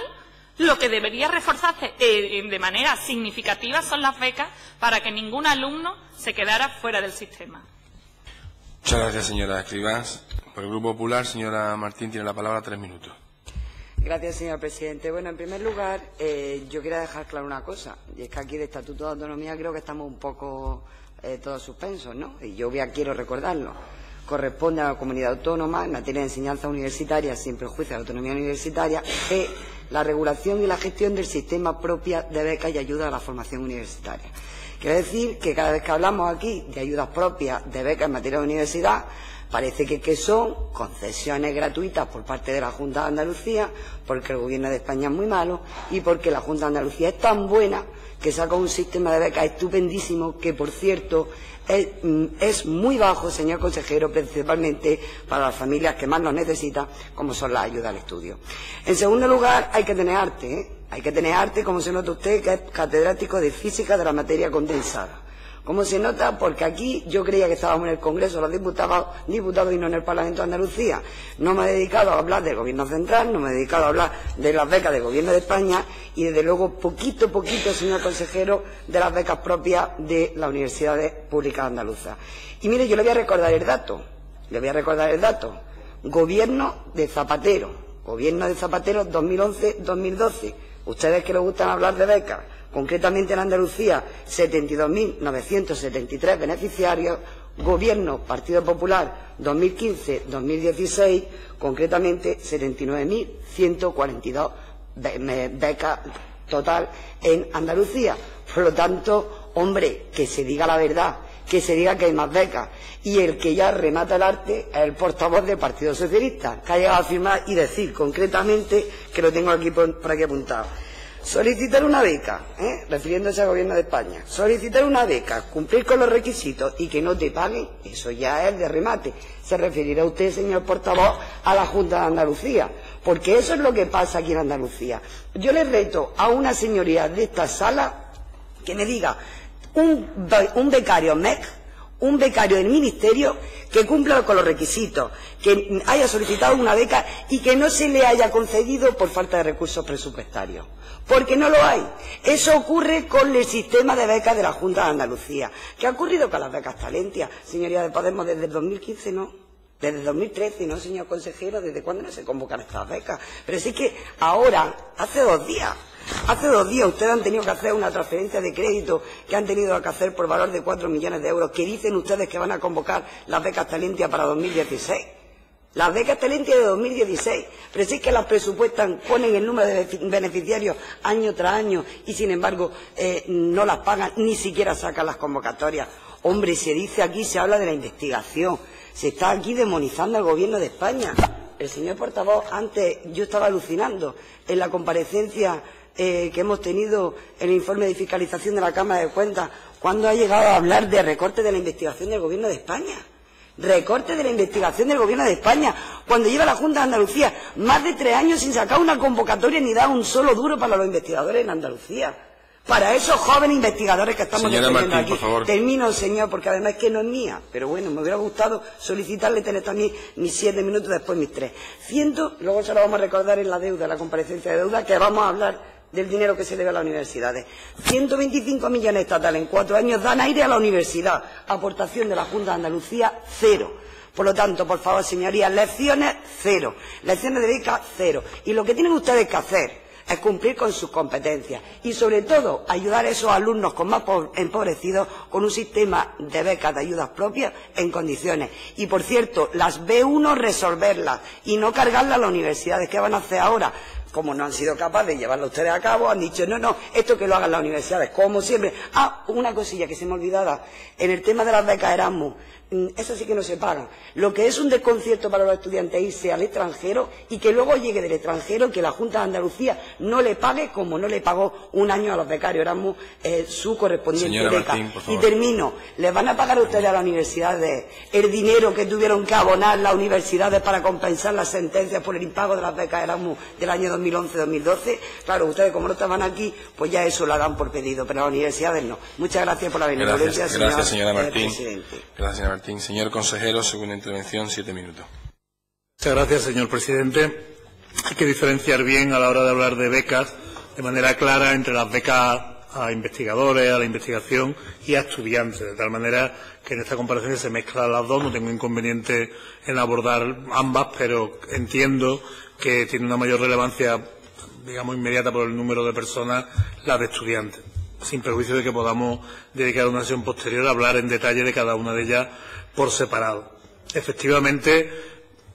Lo que debería reforzarse de manera significativa son las becas para que ningún alumno se quedara fuera del sistema. Muchas gracias, señora Escrivás. Por el Grupo Popular, señora Martín, tiene la palabra, 3 minutos. Gracias, señor presidente. Bueno, en primer lugar, yo quería dejar claro una cosa, y es que aquí de Estatuto de Autonomía creo que estamos un poco todos suspensos, ¿no? Y yo quiero recordarlo. Corresponde a la comunidad autónoma, en materia de enseñanza universitaria, sin prejuicio de la autonomía universitaria, la regulación y la gestión del sistema propia de becas y ayuda a la formación universitaria. Quiero decir que cada vez que hablamos aquí de ayudas propias, de becas en materia de universidad, parece que son concesiones gratuitas por parte de la Junta de Andalucía, porque el Gobierno de España es muy malo y porque la Junta de Andalucía es tan buena que saca un sistema de becas estupendísimo que, por cierto, es muy bajo, señor consejero, principalmente para las familias que más lo necesitan, como son las ayudas al estudio. En segundo lugar, hay que tener arte, ¿eh? Hay que tener arte, como se nota usted, que es catedrático de física de la materia condensada. ¿Cómo se nota? Porque aquí yo creía que estábamos en el Congreso de los Diputados y no en el Parlamento de Andalucía. No me he dedicado a hablar del Gobierno central, no me he dedicado a hablar de las becas del Gobierno de España y, desde luego, poquito, señor consejero, de las becas propias de las universidades públicas andaluzas. Y mire, yo le voy a recordar el dato. Gobierno de Zapatero 2011-2012. Ustedes que les gustan hablar de becas, concretamente en Andalucía, 72.973 beneficiarios. Gobierno Partido Popular 2015-2016, concretamente 79.142 becas total en Andalucía. Por lo tanto, hombre, que se diga la verdad, que se diga que hay más becas. Y el que ya remata el arte es el portavoz del Partido Socialista, que ha llegado a firmar y decir concretamente, que lo tengo aquí por aquí apuntado: solicitar una beca, refiriéndose al Gobierno de España, solicitar una beca, cumplir con los requisitos y que no te paguen, eso ya es de remate. Se referirá usted, señor portavoz, a la Junta de Andalucía, porque eso es lo que pasa aquí en Andalucía. Yo le reto a una señoría de esta sala que me diga un becario MEC, un becario del Ministerio, que cumpla con los requisitos, que haya solicitado una beca y que no se le haya concedido por falta de recursos presupuestarios. Porque no lo hay. Eso ocurre con el sistema de becas de la Junta de Andalucía. ¿Qué ha ocurrido con las becas Talentia? Señoría de Podemos, desde el 2015 no. Desde el 2013, ¿no, señor consejero? ¿Desde cuándo no se convocan estas becas? Pero sí que ahora, hace 2 días ustedes han tenido que hacer una transferencia de crédito que han tenido que hacer por valor de 4 millones de euros, que dicen ustedes que van a convocar las becas Talentia para 2016. Las becas Talentia de 2016, pero sí que las presupuestan, ponen el número de beneficiarios año tras año y, sin embargo, no las pagan, ni siquiera sacan las convocatorias. Hombre, se dice aquí, se habla de la investigación, se está aquí demonizando al Gobierno de España. El señor portavoz, antes yo estaba alucinando en la comparecencia que hemos tenido en el informe de fiscalización de la Cámara de Cuentas, cuando ha llegado a hablar de recorte de la investigación del Gobierno de España. Recorte de la investigación del Gobierno de España, cuando lleva la Junta de Andalucía más de 3 años sin sacar una convocatoria ni dar un solo duro para los investigadores en Andalucía. Para esos jóvenes investigadores que estamos defendiendo aquí. Por favor. Termino, señor, porque además es que no es mía. Pero bueno, me hubiera gustado solicitarle tener también mis 7 minutos, después mis 3. Luego se lo vamos a recordar en la deuda, la comparecencia de deuda, que vamos a hablar del dinero que se debe a las universidades. 125 millones estatales en 4 años dan aire a la universidad. Aportación de la Junta de Andalucía, 0. Por lo tanto, por favor, señorías, lecciones, 0. Lecciones de beca, 0. Y lo que tienen ustedes que hacer es cumplir con sus competencias y, sobre todo, ayudar a esos alumnos con más empobrecidos con un sistema de becas de ayudas propias en condiciones. Y, por cierto, las B1 resolverlas y no cargarlas a las universidades. ¿Qué van a hacer ahora? Como no han sido capaces de llevarlo ustedes a cabo, han dicho, no, esto que lo hagan las universidades, como siempre. Una cosilla que se me olvidaba, en el tema de las becas Erasmus, eso sí que no se paga. Lo que es un desconcierto para los estudiantes irse al extranjero y que luego llegue del extranjero, que la Junta de Andalucía no le pague, como no le pagó un año a los becarios Erasmus su correspondiente Señora beca. Martín, por favor. Y termino, ¿les van a pagar a ustedes a las universidades el dinero que tuvieron que abonar las universidades para compensar las sentencias por el impago de las becas Erasmus del año 2011-2012? Claro, ustedes como no estaban aquí, pues ya eso lo dan por pedido, pero las universidades no. Muchas gracias por la benevolencia, gracias, señora Martín. Presidente. Gracias, señora Martín. Señor consejero, segunda intervención, 7 minutos. Muchas gracias, señor presidente. Hay que diferenciar bien a la hora de hablar de becas de manera clara entre las becas a investigadores, a la investigación y a estudiantes, de tal manera que en esta comparación se mezclan las dos. No tengo inconveniente en abordar ambas, pero entiendo que tiene una mayor relevancia, digamos, inmediata por el número de personas, la de estudiantes, sin perjuicio de que podamos dedicar una sesión posterior a hablar en detalle de cada una de ellas por separado. Efectivamente,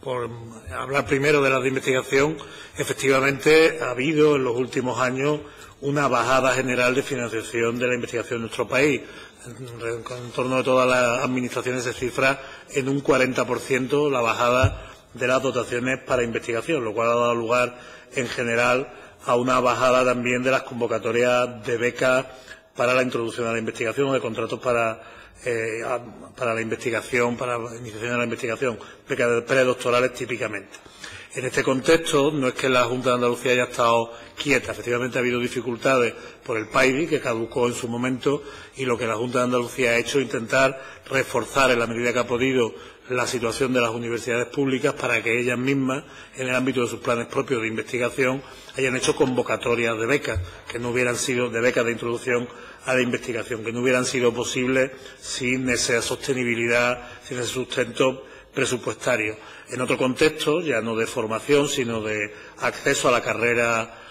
por hablar primero de las de investigación, efectivamente ha habido en los últimos años una bajada general de financiación de la investigación en nuestro país. En torno de todas las administraciones se cifra en un 40% la bajada de las dotaciones para investigación, lo cual ha dado lugar en general a una bajada también de las convocatorias de becas para la introducción a la investigación o de contratos para la investigación, para la iniciación de la investigación, becas predoctorales típicamente. En este contexto, no es que la Junta de Andalucía haya estado quieta, efectivamente ha habido dificultades por el PAIDI, que caducó en su momento, y lo que la Junta de Andalucía ha hecho es intentar reforzar en la medida que ha podido la situación de las universidades públicas para que ellas mismas, en el ámbito de sus planes propios de investigación, hayan hecho convocatorias de becas, que no hubieran sido de becas de introducción a la investigación, que no hubieran sido posibles sin esa sostenibilidad, sin ese sustento presupuestario. En otro contexto, ya no de formación, sino de acceso a la carrera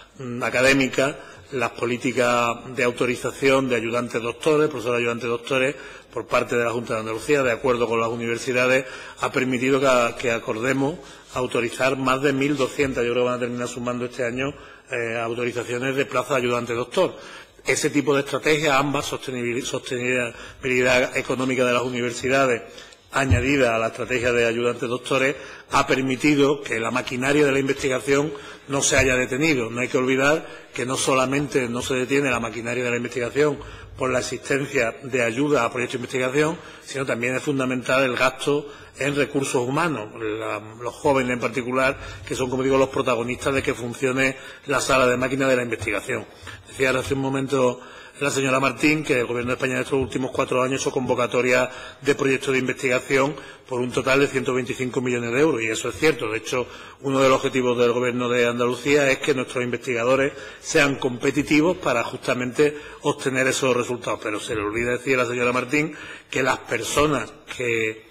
académica, las políticas de autorización de ayudantes doctores, profesores ayudantes doctores, por parte de la Junta de Andalucía, de acuerdo con las universidades, ha permitido que acordemos autorizar más de 1.200, yo creo que van a terminar sumando este año, autorizaciones de plaza de ayudante doctor. Ese tipo de estrategias, ambas, sostenibilidad económica de las universidades, añadida a la estrategia de ayudantes doctores, ha permitido que la maquinaria de la investigación no se haya detenido. No hay que olvidar que no solamente no se detiene la maquinaria de la investigación por la existencia de ayuda a proyectos de investigación, sino también es fundamental el gasto en recursos humanos, los jóvenes en particular, que son, como digo, los protagonistas de que funcione la sala de máquinas de la investigación. Decía hace un momento la señora Martín que el Gobierno de España en estos últimos 4 años ha hecho convocatoria de proyectos de investigación por un total de 125 millones de euros, y eso es cierto. De hecho, uno de los objetivos del Gobierno de Andalucía es que nuestros investigadores sean competitivos para justamente obtener esos resultados. Pero se le olvida decir a la señora Martín que las personas que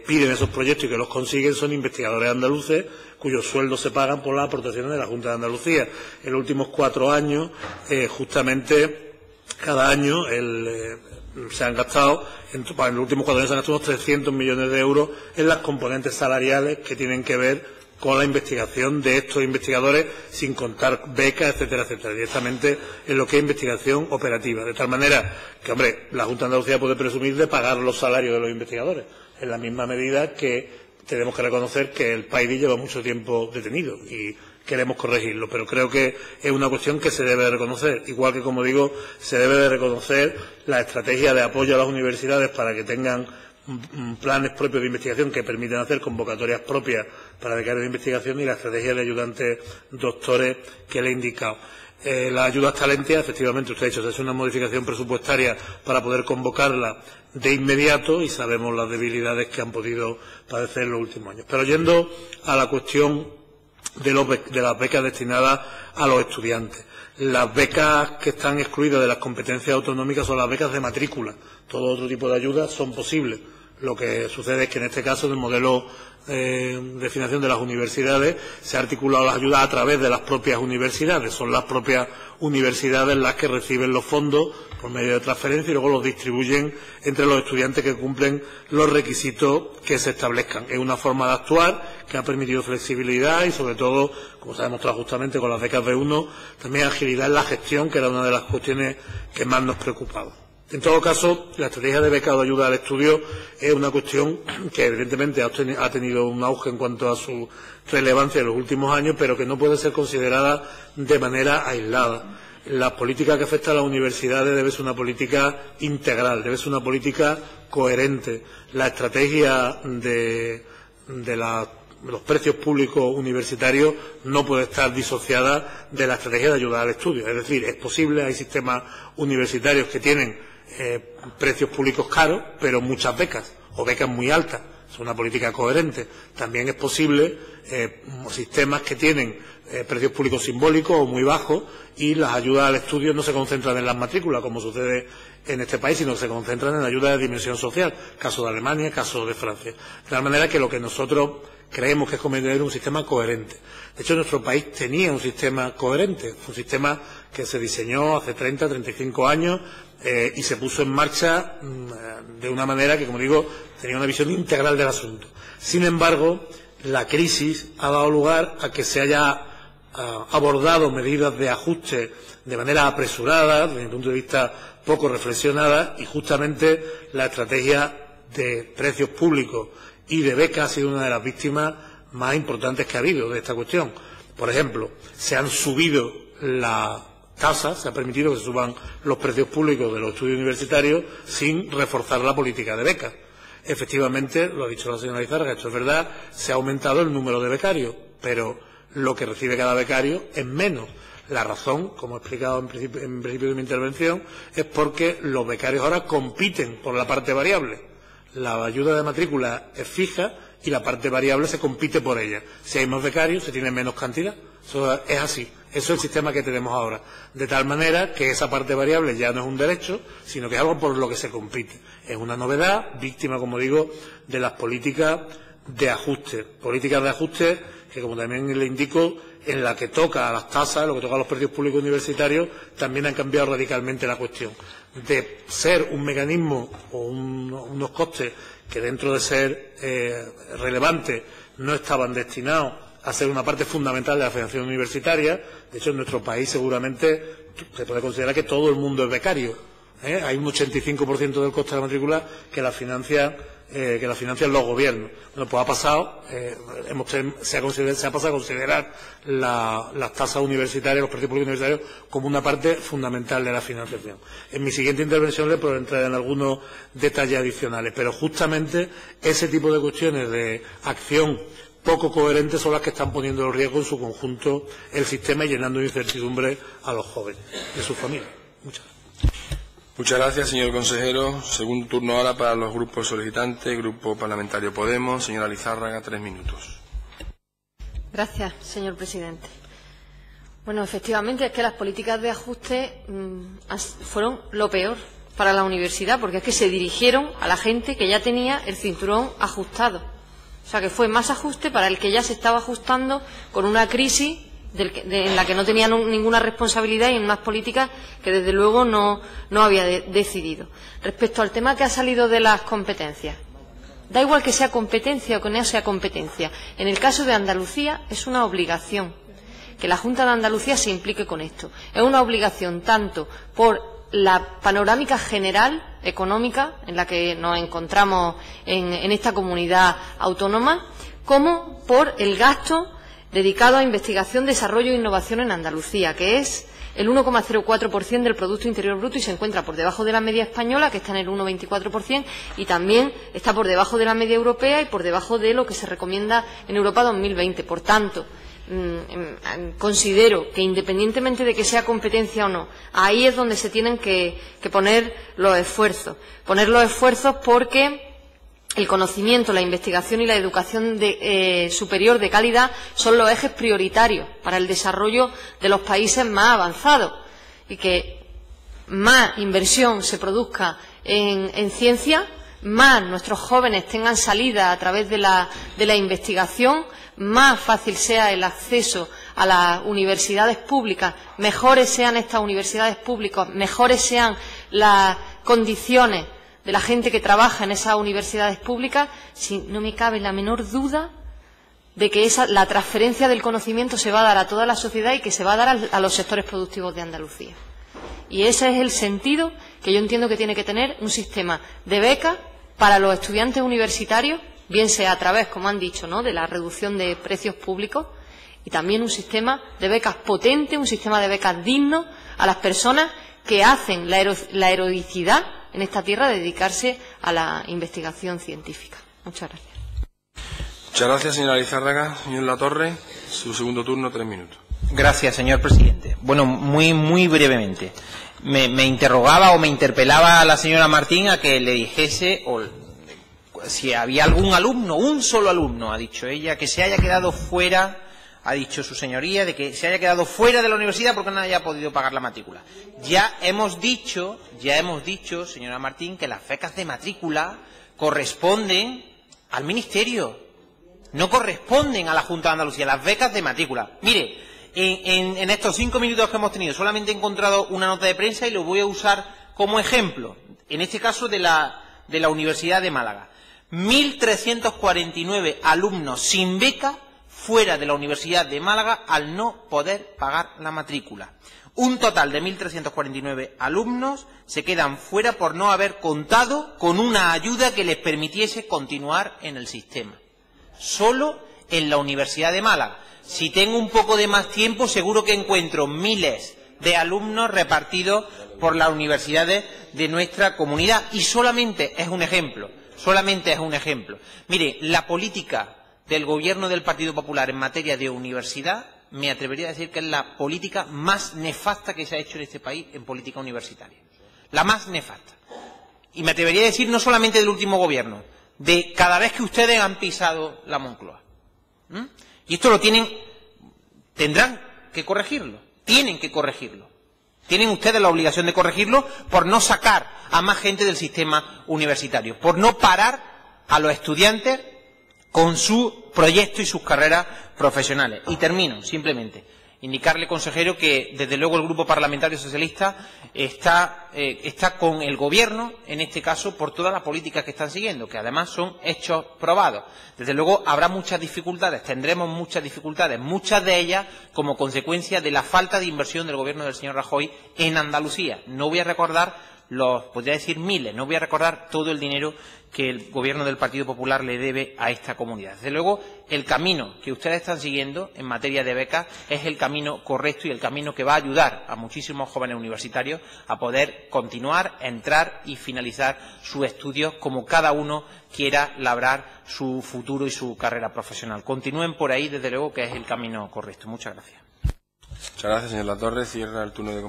piden esos proyectos y que los consiguen son investigadores andaluces cuyos sueldos se pagan por las aportaciones de la Junta de Andalucía. En los últimos 4 años, justamente, cada año se han gastado, en los últimos 4 años se han gastado unos 300 millones de euros en las componentes salariales que tienen que ver con la investigación de estos investigadores, sin contar becas, etcétera, etcétera, directamente en lo que es investigación operativa. De tal manera que, hombre, la Junta de Andalucía puede presumir de pagar los salarios de los investigadores, en la misma medida que tenemos que reconocer que el PAIDI lleva mucho tiempo detenido y queremos corregirlo, pero creo que es una cuestión que se debe de reconocer, igual que, como digo, se debe de reconocer la estrategia de apoyo a las universidades para que tengan planes propios de investigación que permitan hacer convocatorias propias para becarios de investigación, y la estrategia de ayudantes doctores que le he indicado. Las ayudas talentia, efectivamente, usted ha dicho, se hace una modificación presupuestaria para poder convocarla de inmediato, y sabemos las debilidades que han podido padecer en los últimos años. Pero yendo a la cuestión de las becas destinadas a los estudiantes. Las becas que están excluidas de las competencias autonómicas son las becas de matrícula. Todo otro tipo de ayudas son posibles. Lo que sucede es que en este caso, en el modelo de financiación de las universidades, se ha articulado las ayudas a través de las propias universidades. Son las propias universidades las que reciben los fondos por medio de transferencia y luego los distribuyen entre los estudiantes que cumplen los requisitos que se establezcan. Es una forma de actuar que ha permitido flexibilidad y, sobre todo, como se ha demostrado justamente con las becas B1, también agilidad en la gestión, que era una de las cuestiones que más nos preocupaba. En todo caso, la estrategia de becas de ayuda al estudio es una cuestión que evidentemente ha tenido un auge en cuanto a su relevancia en los últimos años, pero que no puede ser considerada de manera aislada. La política que afecta a las universidades debe ser una política integral, debe ser una política coherente. La estrategia de los precios públicos universitarios no puede estar disociada de la estrategia de ayuda al estudio. Es decir, es posible, hay sistemas universitarios que tienen precios públicos caros, pero muchas becas, o becas muy altas. Es una política coherente. También es posible sistemas que tienen precios públicos simbólicos o muy bajos, y las ayudas al estudio no se concentran en las matrículas, como sucede en este país, sino que se concentran en ayudas de dimensión social, caso de Alemania, caso de Francia. De tal manera que lo que nosotros creemos que es conveniente es un sistema coherente. De hecho, nuestro país tenía un sistema coherente, un sistema que se diseñó hace 30, 35 años y se puso en marcha de una manera que, como digo, tenía una visión integral del asunto. Sin embargo, la crisis ha dado lugar a que se haya abordado medidas de ajuste de manera apresurada, desde mi punto de vista poco reflexionada, y justamente la estrategia de precios públicos y de becas ha sido una de las víctimas más importantes que ha habido de esta cuestión. Por ejemplo, se han subido las tasas, se ha permitido que se suban los precios públicos de los estudios universitarios sin reforzar la política de becas. Efectivamente, lo ha dicho la señora Lizárraga, esto es verdad, se ha aumentado el número de becarios, pero lo que recibe cada becario es menos. La razón, como he explicado en principio de mi intervención, es porque los becarios ahora compiten por la parte variable. La ayuda de matrícula es fija y la parte variable se compite por ella. Si hay más becarios, se tiene menos cantidad. Eso es así. Eso es el sistema que tenemos ahora. De tal manera que esa parte variable ya no es un derecho, sino que es algo por lo que se compite. Es una novedad, víctima, como digo, de las políticas de ajuste. Políticas de ajuste que, como también le indico, en la que toca a las tasas, lo que toca a los precios públicos universitarios, también han cambiado radicalmente la cuestión. De ser un mecanismo o unos costes que, dentro de ser relevantes, no estaban destinados a ser una parte fundamental de la financiación universitaria. De hecho, en nuestro país seguramente se puede considerar que todo el mundo es becario. Hay un 85% del coste de la matrícula que la financian los gobiernos. Bueno, pues ha pasado, se ha pasado a considerar las tasas universitarias, los precios públicos universitarios, como una parte fundamental de la financiación. En mi siguiente intervención le podré entrar en algunos detalles adicionales, pero justamente ese tipo de cuestiones de acción poco coherentes son las que están poniendo en riesgo en su conjunto el sistema y llenando de incertidumbre a los jóvenes y a sus familias. Muchas gracias. Muchas gracias, señor consejero. Segundo turno ahora para los grupos solicitantes. Grupo Parlamentario Podemos. Señora Lizárraga, 3 minutos. Gracias, señor presidente. Bueno, efectivamente es que las políticas de ajuste fueron lo peor para la universidad, porque es que se dirigieron a la gente que ya tenía el cinturón ajustado. O sea, que fue más ajuste para el que ya se estaba ajustando con una crisis en la que no tenía ninguna responsabilidad y en unas políticas que desde luego no había decidido. Respecto al tema que ha salido de las competencias, da igual que sea competencia o que no sea competencia. En el caso de Andalucía es una obligación que la Junta de Andalucía se implique con esto. Es una obligación tanto por la panorámica general económica en la que nos encontramos en esta comunidad autónoma, como por el gasto dedicado a investigación, desarrollo e innovación en Andalucía, que es el 1,04% del Producto Interior Bruto y se encuentra por debajo de la media española, que está en el 1,24%, y también está por debajo de la media europea y por debajo de lo que se recomienda en Europa 2020. Por tanto, considero que, independientemente de que sea competencia o no, ahí es donde se tienen que poner los esfuerzos. Poner los esfuerzos porque el conocimiento, la investigación y la educación superior de calidad son los ejes prioritarios para el desarrollo de los países más avanzados, y que más inversión se produzca en ciencia, más nuestros jóvenes tengan salida a través de la investigación, más fácil sea el acceso a las universidades públicas, mejores sean estas universidades públicas, mejores sean las condiciones de la gente que trabaja en esas universidades públicas, no me cabe la menor duda de que la transferencia del conocimiento se va a dar a toda la sociedad y que se va a dar a los sectores productivos de Andalucía. Y ese es el sentido que yo entiendo que tiene que tener un sistema de becas para los estudiantes universitarios, bien sea a través, como han dicho, ¿no?, de la reducción de precios públicos, y también un sistema de becas potente, un sistema de becas digno a las personas que hacen la heroicidad en esta tierra de dedicarse a la investigación científica. Muchas gracias. Muchas gracias, señora Lizárraga. Señor Latorre, su segundo turno, 3 minutos. Gracias, señor presidente. Bueno, muy brevemente. Me interrogaba o me interpelaba a la señora Martín a que le dijese si había algún alumno, un solo alumno, ha dicho ella, que se haya quedado fuera, ha dicho su señoría, de que se haya quedado fuera de la universidad porque no haya podido pagar la matrícula. Ya hemos dicho, señora Martín, que las becas de matrícula corresponden al Ministerio, no corresponden a la Junta de Andalucía, las becas de matrícula. Mire, en estos 5 minutos que hemos tenido solamente he encontrado una nota de prensa y lo voy a usar como ejemplo, en este caso de la Universidad de Málaga. 1.349 alumnos sin beca fuera de la Universidad de Málaga al no poder pagar la matrícula. Un total de 1.349 alumnos se quedan fuera por no haber contado con una ayuda que les permitiese continuar en el sistema. Solo en la Universidad de Málaga. Si tengo un poco de más tiempo, seguro que encuentro miles de alumnos repartidos por las universidades de nuestra comunidad. Y solamente es un ejemplo, Mire, la política del Gobierno del Partido Popular en materia de universidad, me atrevería a decir que es la política más nefasta que se ha hecho en este país en política universitaria. La más nefasta. Y me atrevería a decir no solamente del último Gobierno, de cada vez que ustedes han pisado la Moncloa. Y esto tendrán que corregirlo, tienen que corregirlo. Tienen ustedes la obligación de corregirlo por no sacar a más gente del sistema universitario, por no parar a los estudiantes con su proyecto y sus carreras profesionales. Y termino, simplemente, indicarle, consejero, que desde luego el Grupo Parlamentario Socialista está con el Gobierno, en este caso, por todas las políticas que están siguiendo, que además son hechos probados. Desde luego habrá muchas dificultades, tendremos muchas dificultades, muchas de ellas como consecuencia de la falta de inversión del Gobierno del señor Rajoy en Andalucía. No voy a recordar podría decir miles, no voy a recordar todo el dinero que el Gobierno del Partido Popular le debe a esta comunidad. Desde luego, el camino que ustedes están siguiendo en materia de becas es el camino correcto y el camino que va a ayudar a muchísimos jóvenes universitarios a poder continuar, entrar y finalizar sus estudios como cada uno quiera labrar su futuro y su carrera profesional. Continúen por ahí, desde luego, que es el camino correcto. Muchas gracias. Muchas gracias, señor Latorre. Cierra el turno de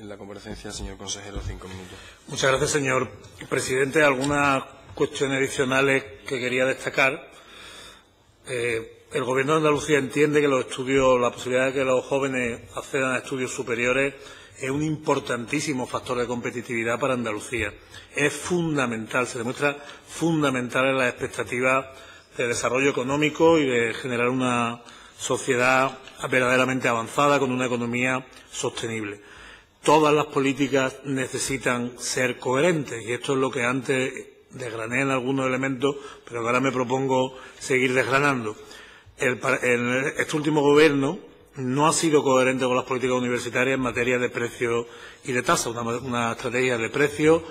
la comparecencia, señor consejero, 5 minutos. Muchas gracias, señor presidente. Algunas cuestiones adicionales que quería destacar. El Gobierno de Andalucía entiende que la posibilidad de que los jóvenes accedan a estudios superiores es un importantísimo factor de competitividad para Andalucía. Es fundamental, se demuestra fundamental en las expectativas de desarrollo económico y de generar una sociedad verdaderamente avanzada con una economía sostenible. Todas las políticas necesitan ser coherentes y esto es lo que antes desgrané en algunos elementos, pero ahora me propongo seguir desgranando. Este último Gobierno no ha sido coherente con las políticas universitarias en materia de precios y de tasas. Una estrategia de precios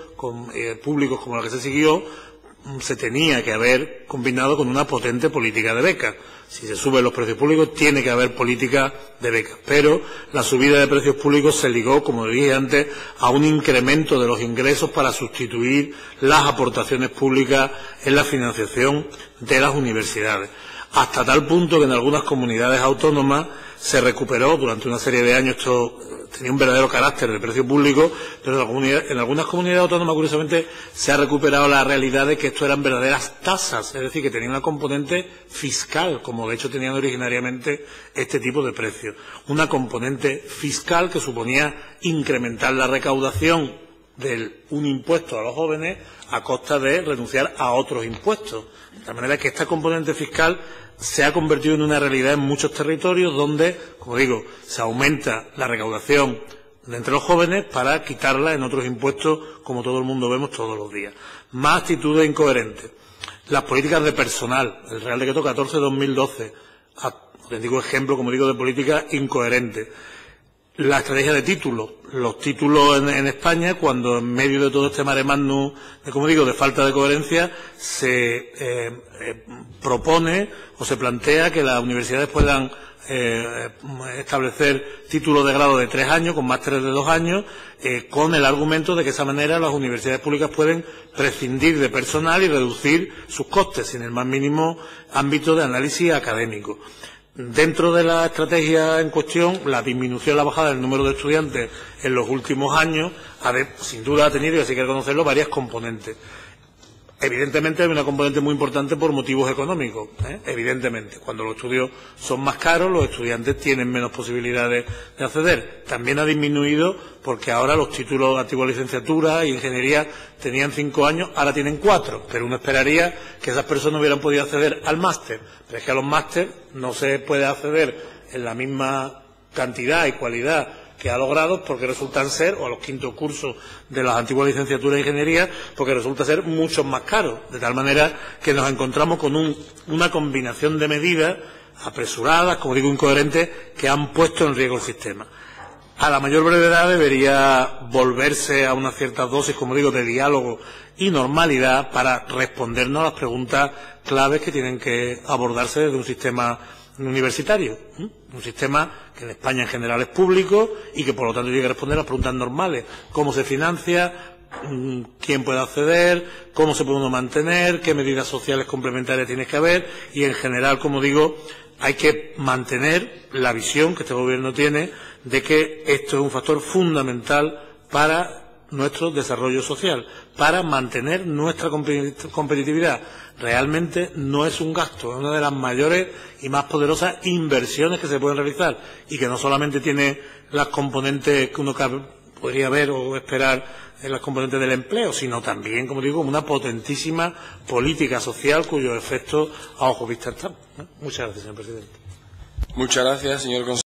públicos como la que se siguió se tenía que haber combinado con una potente política de becas. Si se suben los precios públicos, tiene que haber política de becas. Pero la subida de precios públicos se ligó, como dije antes, a un incremento de los ingresos para sustituir las aportaciones públicas en la financiación de las universidades. Hasta tal punto que en algunas comunidades autónomas se recuperó durante una serie de años, esto tenía un verdadero carácter de precio público, pero en algunas comunidades autónomas, curiosamente, se ha recuperado la realidad de que esto eran verdaderas tasas, es decir, que tenían una componente fiscal, como de hecho tenían originariamente este tipo de precios. Una componente fiscal que suponía incrementar la recaudación de un impuesto a los jóvenes a costa de renunciar a otros impuestos. De tal manera que esta componente fiscal se ha convertido en una realidad en muchos territorios donde, como digo, se aumenta la recaudación de entre los jóvenes para quitarla en otros impuestos, como todo el mundo vemos todos los días. Más actitudes incoherentes. Las políticas de personal, el Real Decreto 14/2012, auténtico ejemplo, como digo, de política incoherente. La estrategia de títulos. Los títulos en España, cuando en medio de todo este mare magnum, como digo, de falta de coherencia, se propone o se plantea que las universidades puedan establecer títulos de grado de 3 años, con másteres de 2 años, con el argumento de que de esa manera las universidades públicas pueden prescindir de personal y reducir sus costes, sin el más mínimo ámbito de análisis académico. Dentro de la estrategia en cuestión, la disminución, la bajada del número de estudiantes en los últimos años, sin duda ha tenido, y así hay que reconocerlo, varias componentes. Evidentemente hay una componente muy importante por motivos económicos, evidentemente. Cuando los estudios son más caros, los estudiantes tienen menos posibilidades de acceder. También ha disminuido porque ahora los títulos de antigua licenciatura y ingeniería tenían 5 años, ahora tienen 4. Pero uno esperaría que esas personas hubieran podido acceder al máster. Pero es que a los máster no se puede acceder en la misma cantidad y cualidad que ha logrado, porque resultan ser, o a los quintos cursos de las antiguas licenciaturas de ingeniería, porque resulta ser mucho más caros, de tal manera que nos encontramos con una combinación de medidas apresuradas, como digo, incoherentes, que han puesto en riesgo el sistema. A la mayor brevedad debería volverse a una cierta dosis, como digo, de diálogo y normalidad para respondernos a las preguntas claves que tienen que abordarse desde un sistema universitario. Un sistema que en España en general es público y que por lo tanto tiene que responder a las preguntas normales. ¿Cómo se financia? ¿Quién puede acceder? ¿Cómo se puede uno mantener? ¿Qué medidas sociales complementarias tiene que haber? Y en general, como digo, hay que mantener la visión que este Gobierno tiene de que esto es un factor fundamental para nuestro desarrollo social, para mantener nuestra competitividad. Realmente no es un gasto, es una de las mayores y más poderosas inversiones que se pueden realizar y que no solamente tiene las componentes que uno podría ver o esperar en las componentes del empleo, sino también, como digo, una potentísima política social cuyos efectos a ojo vista están. Muchas gracias, señor presidente. Muchas gracias, señor consejero.